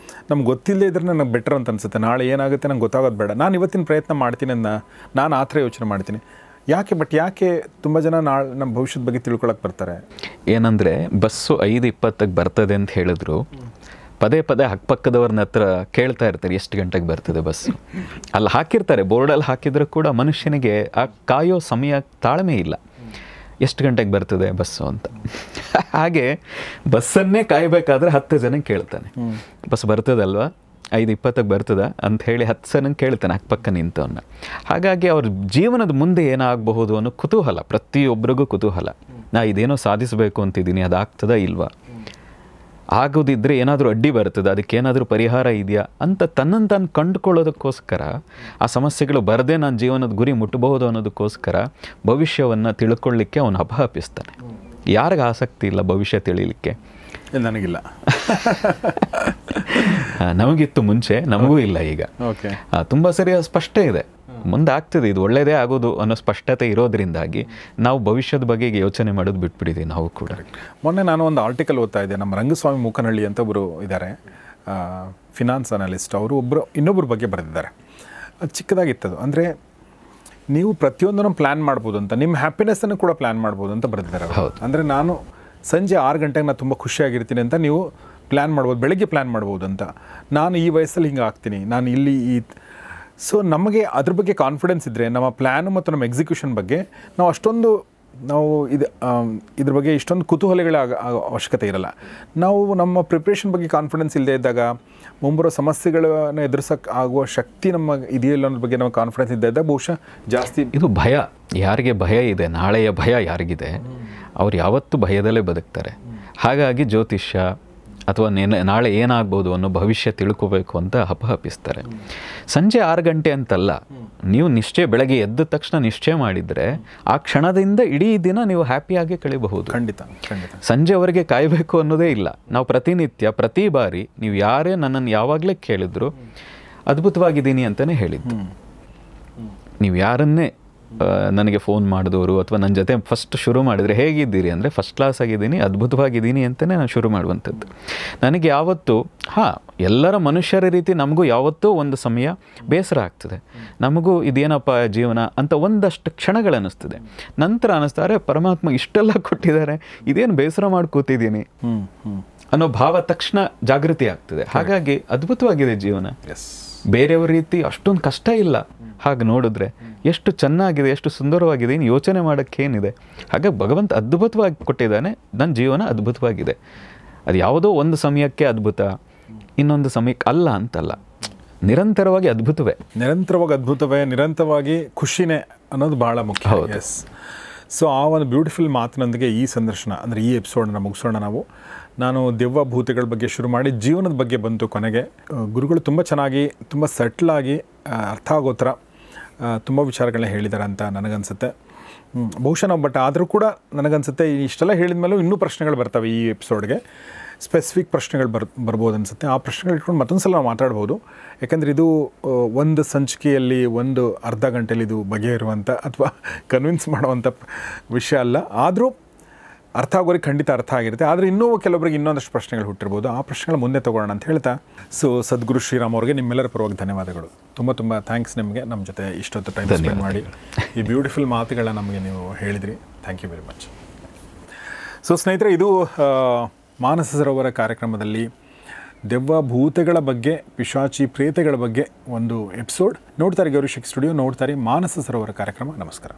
ನಮ್ಗೆ ಗೊತ್ತಿಲ್ಲದೆ ಇದ್ರೆ ನನಗೆ ಬೆಟರ್ ಅಂತ ಅನಿಸುತ್ತೆ. ನಾಳೆ ಏನಾಗುತ್ತೆ ನಂಗೆ ಗೊತ್ತಾಗೋದು ಬೇಡ, ನಾನು ಇವತ್ತಿನ ಪ್ರಯತ್ನ ಮಾಡ್ತೀನಿ ಅಂತ ನಾನು ಆ ಥರ ಯೋಚನೆ ಮಾಡ್ತೀನಿ. ಯಾಕೆ ತುಂಬ ಜನ ನಮ್ಮ ಭವಿಷ್ಯದ ಬಗ್ಗೆ ತಿಳ್ಕೊಳಕ್ಕೆ ಬರ್ತಾರೆ? ಏನಂದರೆ ಬಸ್ಸು 5:20ಕ್ಕೆ ಬರ್ತದೆ ಅಂತ ಹೇಳಿದ್ರು, ಪದೇ ಅಕ್ಕಪಕ್ಕದವ್ರನ್ನ ಹತ್ರ ಕೇಳ್ತಾ ಇರ್ತಾರೆ ಎಷ್ಟು ಗಂಟೆಗೆ ಬರ್ತದೆ ಬಸ್ಸು. ಅಲ್ಲಿ ಹಾಕಿರ್ತಾರೆ, ಬೋರ್ಡಲ್ಲಿ ಹಾಕಿದರೂ ಕೂಡ ಮನುಷ್ಯನಿಗೆ ಆ ಕಾಯೋ ಸಮಯ ತಾಳ್ಮೆ ಇಲ್ಲ, ಎಷ್ಟು ಗಂಟೆಗೆ ಬರ್ತದೆ ಬಸ್ಸು ಅಂತ. ಹಾಗೆ ಬಸ್ಸನ್ನೇ ಕಾಯಬೇಕಾದ್ರೆ 10 ಜನಕ್ಕೆ ಕೇಳ್ತಾನೆ, ಬಸ್ ಬರ್ತದಲ್ವಾ, 5:20ಕ್ಕೆ ಬರ್ತದ ಅಂತ ಹೇಳಿ 10 ಜನಕ್ಕೆ ಕೇಳ್ತಾನೆ ಅಕ್ಕಪಕ್ಕ ನಿಂತವನ್ನ. ಹಾಗಾಗಿ ಅವ್ರ ಜೀವನದ ಮುಂದೆ ಏನಾಗಬಹುದು ಅನ್ನೋ ಕುತೂಹಲ, ಪ್ರತಿಯೊಬ್ಬರಿಗೂ ಕುತೂಹಲ. ನಾ ಇದೇನೋ ಸಾಧಿಸಬೇಕು ಅಂತಿದ್ದೀನಿ, ಅದಾಗ್ತದ ಇಲ್ವಾ, ಆಗೋದಿದ್ದರೆ ಏನಾದರೂ ಅಡ್ಡಿ ಬರ್ತದೆ, ಅದಕ್ಕೇನಾದರೂ ಪರಿಹಾರ ಇದೆಯಾ ಅಂತ ತನ್ನನ್ನು ತಾನು ಕಂಡುಕೊಳ್ಳೋದಕ್ಕೋಸ್ಕರ, ಆ ಸಮಸ್ಯೆಗಳು ಬರದೇ ನಾನು ಜೀವನದ ಗುರಿ ಮುಟ್ಟಬಹುದು ಅನ್ನೋದಕ್ಕೋಸ್ಕರ ಭವಿಷ್ಯವನ್ನು ತಿಳ್ಕೊಳ್ಳಿಕ್ಕೆ ಅವನು ಹಪಹಪಿಸ್ತಾನೆ. ಯಾರಿಗೆ ಆಸಕ್ತಿ ಇಲ್ಲ ಭವಿಷ್ಯ ತಿಳಿಲಿಕ್ಕೆ? ನನಗಿಲ್ಲ. ನಮಗಿತ್ತು ಮುಂಚೆ, ನಮಗೂ ಇಲ್ಲ ಈಗ. ಓಕೆ, ತುಂಬ ಸರಿ ಸ್ಪಷ್ಟ ಇದೆ, ಮುಂದೆ ಆಗ್ತದೆ, ಇದು ಒಳ್ಳೆಯದೇ ಆಗೋದು ಅನ್ನೋ ಸ್ಪಷ್ಟತೆ ಇರೋದ್ರಿಂದಾಗಿ ನಾವು ಭವಿಷ್ಯದ ಬಗ್ಗೆ ಈಗ ಯೋಚನೆ ಮಾಡೋದು ಬಿಟ್ಬಿಟ್ಟಿದ್ದೀವಿ ನಾವು ಕೂಡ. ಮೊನ್ನೆ ನಾನು ಒಂದು ಆರ್ಟಿಕಲ್ ಓದ್ತಾ ಇದ್ದೆ. ನಮ್ಮ ರಂಗಸ್ವಾಮಿ ಮೂಕನಹಳ್ಳಿ ಅಂತ ಒಬ್ಬರು ಇದ್ದಾರೆ, ಫಿನಾನ್ಸ್ ಅನಾಲಿಸ್ಟ್. ಅವರು ಇನ್ನೊಬ್ಬರ ಬಗ್ಗೆ ಬರೆದಿದ್ದಾರೆ. ಅದು ಚಿಕ್ಕದಾಗಿತ್ತದು. ಅಂದರೆ ನೀವು ಪ್ರತಿಯೊಂದನ್ನು ಪ್ಲ್ಯಾನ್ ಮಾಡ್ಬೋದು ಅಂತ, ನಿಮ್ಮ ಹ್ಯಾಪಿನೆಸ್ಸನ್ನು ಕೂಡ ಪ್ಲ್ಯಾನ್ ಮಾಡ್ಬೋದು ಅಂತ ಬರೆದಿದ್ದಾರೆ. ಹೌದು. ಅಂದರೆ ನಾನು ಸಂಜೆ 6 ಗಂಟೆಗೆ ನಾನು ತುಂಬ ಖುಷಿಯಾಗಿರ್ತೀನಿ ಅಂತ ನೀವು ಪ್ಲ್ಯಾನ್ ಮಾಡ್ಬೋದು, ಬೆಳಗ್ಗೆ ಪ್ಲ್ಯಾನ್ ಮಾಡ್ಬೋದು ಅಂತ. ನಾನು ಈ ವಯಸ್ಸಲ್ಲಿ ಹಿಂಗೆ ಆಗ್ತೀನಿ, ನಾನು ಇಲ್ಲಿ ಸೊ ನಮಗೆ ಅದ್ರ ಬಗ್ಗೆ ಕಾನ್ಫಿಡೆನ್ಸ್ ಇದ್ದರೆ ನಮ್ಮ ಪ್ಲ್ಯಾನು ಮತ್ತು ನಮ್ಮ ಎಕ್ಸಿಕ್ಯೂಷನ್ ಬಗ್ಗೆ ನಾವು ಇದ್ರ ಬಗ್ಗೆ ಇಷ್ಟೊಂದು ಕುತೂಹಲಗಳ ಅವಶ್ಯಕತೆ ಇರಲ್ಲ. ನಾವು ನಮ್ಮ ಪ್ರಿಪ್ರೇಷನ್ ಬಗ್ಗೆ ಕಾನ್ಫಿಡೆನ್ಸ್ ಇಲ್ಲದೆ ಇದ್ದಾಗ, ಮುಂಬರೋ ಸಮಸ್ಯೆಗಳನ್ನು ಎದುರಿಸೋಕ್ಕೆ ಆಗುವ ಶಕ್ತಿ ನಮ್ಮ ಇದೆಯಲ್ಲ ಅನ್ನೋದ್ರ ಬಗ್ಗೆ ನಮ್ಮ ಕಾನ್ಫಿಡೆನ್ಸ್ ಇದ್ದ ಇದ್ದಾಗ ಬಹುಶಃ ಜಾಸ್ತಿ. ಇದು ಭಯ, ಯಾರಿಗೆ ಭಯ ಇದೆ, ನಾಳೆಯ ಭಯ ಯಾರಿಗಿದೆ ಅವ್ರು ಯಾವತ್ತೂ ಭಯದಲ್ಲೇ ಬದುಕ್ತಾರೆ. ಹಾಗಾಗಿ ಜ್ಯೋತಿಷ್ಯ ಅಥವಾ ನಾಳೆ ಏನಾಗ್ಬೋದು ಅನ್ನೋ ಭವಿಷ್ಯ ತಿಳ್ಕೋಬೇಕು ಅಂತ ಹಪಹಪಿಸ್ತಾರೆ. ಸಂಜೆ 6 ಗಂಟೆ ಅಂತಲ್ಲ, ನೀವು ನಿಶ್ಚಯ ಬೆಳಗ್ಗೆ ಎದ್ದ ತಕ್ಷಣ ನಿಶ್ಚಯ ಮಾಡಿದರೆ ಆ ಕ್ಷಣದಿಂದ ಇಡೀ ದಿನ ನೀವು ಹ್ಯಾಪಿಯಾಗಿ ಕಳಿಬಹುದು. ಖಂಡಿತ ಖಂಡಿತ. ಸಂಜೆವರೆಗೆ ಕಾಯಬೇಕು ಅನ್ನೋದೇ ಇಲ್ಲ. ನಾವು ಪ್ರತಿನಿತ್ಯ ಪ್ರತಿ ಬಾರಿ ನೀವು ಯಾರೇ ನನ್ನನ್ನು ಯಾವಾಗಲೇ ಕೇಳಿದ್ರು ಅದ್ಭುತವಾಗಿದ್ದೀನಿ ಅಂತಲೇ ಹೇಳಿದ್ದು. ನೀವು ಯಾರನ್ನೇ ನನಗೆ ಫೋನ್ ಮಾಡಿದವರು ಅಥವಾ ನನ್ನ ಜೊತೆ ಫಸ್ಟ್ ಶುರು ಮಾಡಿದರೆ ಹೇಗಿದ್ದೀರಿ ಅಂದರೆ ಫಸ್ಟ್ ಕ್ಲಾಸ್ ಆಗಿದ್ದೀನಿ, ಅದ್ಭುತವಾಗಿದ್ದೀನಿ ಅಂತಲೇ ನಾನು ಶುರು ಮಾಡುವಂಥದ್ದು. ನನಗೆ ಯಾವತ್ತೂ ಎಲ್ಲರ ಮನುಷ್ಯರ ರೀತಿ ನಮಗೂ ಯಾವತ್ತೂ ಒಂದು ಸಮಯ ಬೇಸರ ಆಗ್ತದೆ, ನಮಗೂ ಇದೇನಪ್ಪ ಜೀವನ ಅಂತ ಒಂದಷ್ಟು ಕ್ಷಣಗಳನ್ನಿಸ್ತದೆ. ನಂತರ ಅನ್ನಿಸ್ತಾರೆ ಪರಮಾತ್ಮ ಇಷ್ಟೆಲ್ಲ ಕೊಟ್ಟಿದ್ದಾರೆ, ಇದೇನು ಬೇಸರ ಮಾಡಿ ಕೂತಿದ್ದೀನಿ ಅನ್ನೋ ಭಾವ ತಕ್ಷಣ ಜಾಗೃತಿ ಆಗ್ತದೆ. ಹಾಗಾಗಿ ಅದ್ಭುತವಾಗಿದೆ ಜೀವನ. ಬೇರೆಯವ್ರ ರೀತಿ ಅಷ್ಟೊಂದು ಕಷ್ಟ ಇಲ್ಲ. ಹಾಗೆ ನೋಡಿದ್ರೆ ಎಷ್ಟು ಚೆನ್ನಾಗಿದೆ, ಎಷ್ಟು ಸುಂದರವಾಗಿದೆ, ಇನ್ನು ಯೋಚನೆ ಮಾಡೋಕ್ಕೇನಿದೆ. ಹಾಗಾಗಿ ಭಗವಂತ ಅದ್ಭುತವಾಗಿ ಕೊಟ್ಟಿದ್ದಾನೆ, ನನ್ನ ಜೀವನ ಅದ್ಭುತವಾಗಿದೆ. ಅದು ಯಾವುದೋ ಒಂದು ಸಮಯಕ್ಕೆ ಅದ್ಭುತ, ಇನ್ನೊಂದು ಸಮಯಕ್ಕೆ ಅಲ್ಲ ಅಂತಲ್ಲ, ನಿರಂತರವಾಗಿ ಅದ್ಭುತವೇ. ನಿರಂತರವಾಗಿ ಖುಷಿನೇ ಅನ್ನೋದು ಭಾಳ ಮುಖ್ಯ. ಎಸ್. ಸೊ ಆ ಒಂದು ಬ್ಯೂಟಿಫುಲ್ ಮಾತಿನೊಂದಿಗೆ ಈ ಸಂದರ್ಶನ ಅಂದರೆ ಈ ಎಪಿಸೋಡನ್ನ ಮುಗಿಸೋಣ ನಾವು. ನಾನು ದೆವ್ವ ಭೂತಗಳ ಬಗ್ಗೆ ಶುರು ಮಾಡಿ ಜೀವನದ ಬಗ್ಗೆ ಬಂತು ಕೊನೆಗೆ. ಗುರುಗಳು ತುಂಬ ಚೆನ್ನಾಗಿ, ತುಂಬ ಸಟ್ಲಾಗಿ, ಅರ್ಥ ಆಗೋ ಥರ ತುಂಬ ವಿಚಾರಗಳನ್ನ ಹೇಳಿದ್ದಾರೆ ಅಂತ ನನಗನ್ಸುತ್ತೆ. ಬಹುಶಃ ನಾವು ಆದರೂ ಕೂಡ ನನಗನ್ಸುತ್ತೆ ಇಷ್ಟೆಲ್ಲ ಹೇಳಿದ ಮೇಲೂ ಇನ್ನೂ ಪ್ರಶ್ನೆಗಳು ಬರ್ತವೆ ಈ ಎಪಿಸೋಡ್ಗೆ. ಸ್ಪೆಸಿಫಿಕ್ ಪ್ರಶ್ನೆಗಳು ಬರ್ಬೋದು ಅನಿಸುತ್ತೆ. ಆ ಪ್ರಶ್ನೆಗಳು ಇಟ್ಕೊಂಡು ಮತ್ತೊಂದು ಸಲ ನಾವು ಮಾತಾಡ್ಬೋದು. ಯಾಕಂದರೆ ಇದು ಒಂದು ಸಂಚಿಕೆಯಲ್ಲಿ ಒಂದು ಅರ್ಧ ಗಂಟೆಯಲ್ಲಿ ಇದು ಬಗೆಯಿರುವಂಥ ಅಥವಾ ಕನ್ವಿನ್ಸ್ ಮಾಡುವಂಥ ವಿಷಯ ಅಲ್ಲ. ಆದರೂ ಅರ್ಥ ಆಗೋರಿಗೆ ಖಂಡಿತ ಅರ್ಥ ಆಗಿರುತ್ತೆ. ಆದರೆ ಇನ್ನೂ ಕೆಲವೊಬ್ಬರಿಗೆ ಇನ್ನೊಂದಷ್ಟು ಪ್ರಶ್ನೆಗಳು ಹುಟ್ಟಿರ್ಬೋದು. ಆ ಪ್ರಶ್ನೆಗಳ ಮುಂದೆ ತೊಗೊಳ್ಳೋಣ ಅಂತ ಹೇಳ್ತಾ, ಸೊ ಸದ್ಗುರು ಶ್ರೀರಾಮ್ ಅವ್ರಿಗೆ ನಿಮ್ಮೆಲ್ಲರ ಪರವಾಗಿ ಧನ್ಯವಾದಗಳು. ತುಂಬ ಥ್ಯಾಂಕ್ಸ್ ನಿಮಗೆ, ನಮ್ಮ ಜೊತೆ ಇಷ್ಟೊತ್ತು ಟೈಮ್ ಸ್ಪೆಂಡ್ ಮಾಡಿ ಈ ಬ್ಯೂಟಿಫುಲ್ ಮಾತುಗಳನ್ನ ನಮಗೆ ನೀವು ಹೇಳಿದ್ರಿ. Thank you very much. So ಸ್ನೇಹಿತರೆ, ಇದು ಮಾನಸ ಸರೋವರ ಕಾರ್ಯಕ್ರಮದಲ್ಲಿ ದೆವ್ವ ಭೂತಗಳ ಬಗ್ಗೆ, ಪಿಶಾಚಿ ಪ್ರೇತಗಳ ಬಗ್ಗೆ ಒಂದು ಎಪಿಸೋಡ್. ನೋಡ್ತಾರೆ ಗೌರಿಶಕ್ತಿ ಸ್ಟುಡಿಯೋ, ನೋಡ್ತಾರೆ ಮಾನಸ ಸರೋವರ ಕಾರ್ಯಕ್ರಮ. ನಮಸ್ಕಾರ.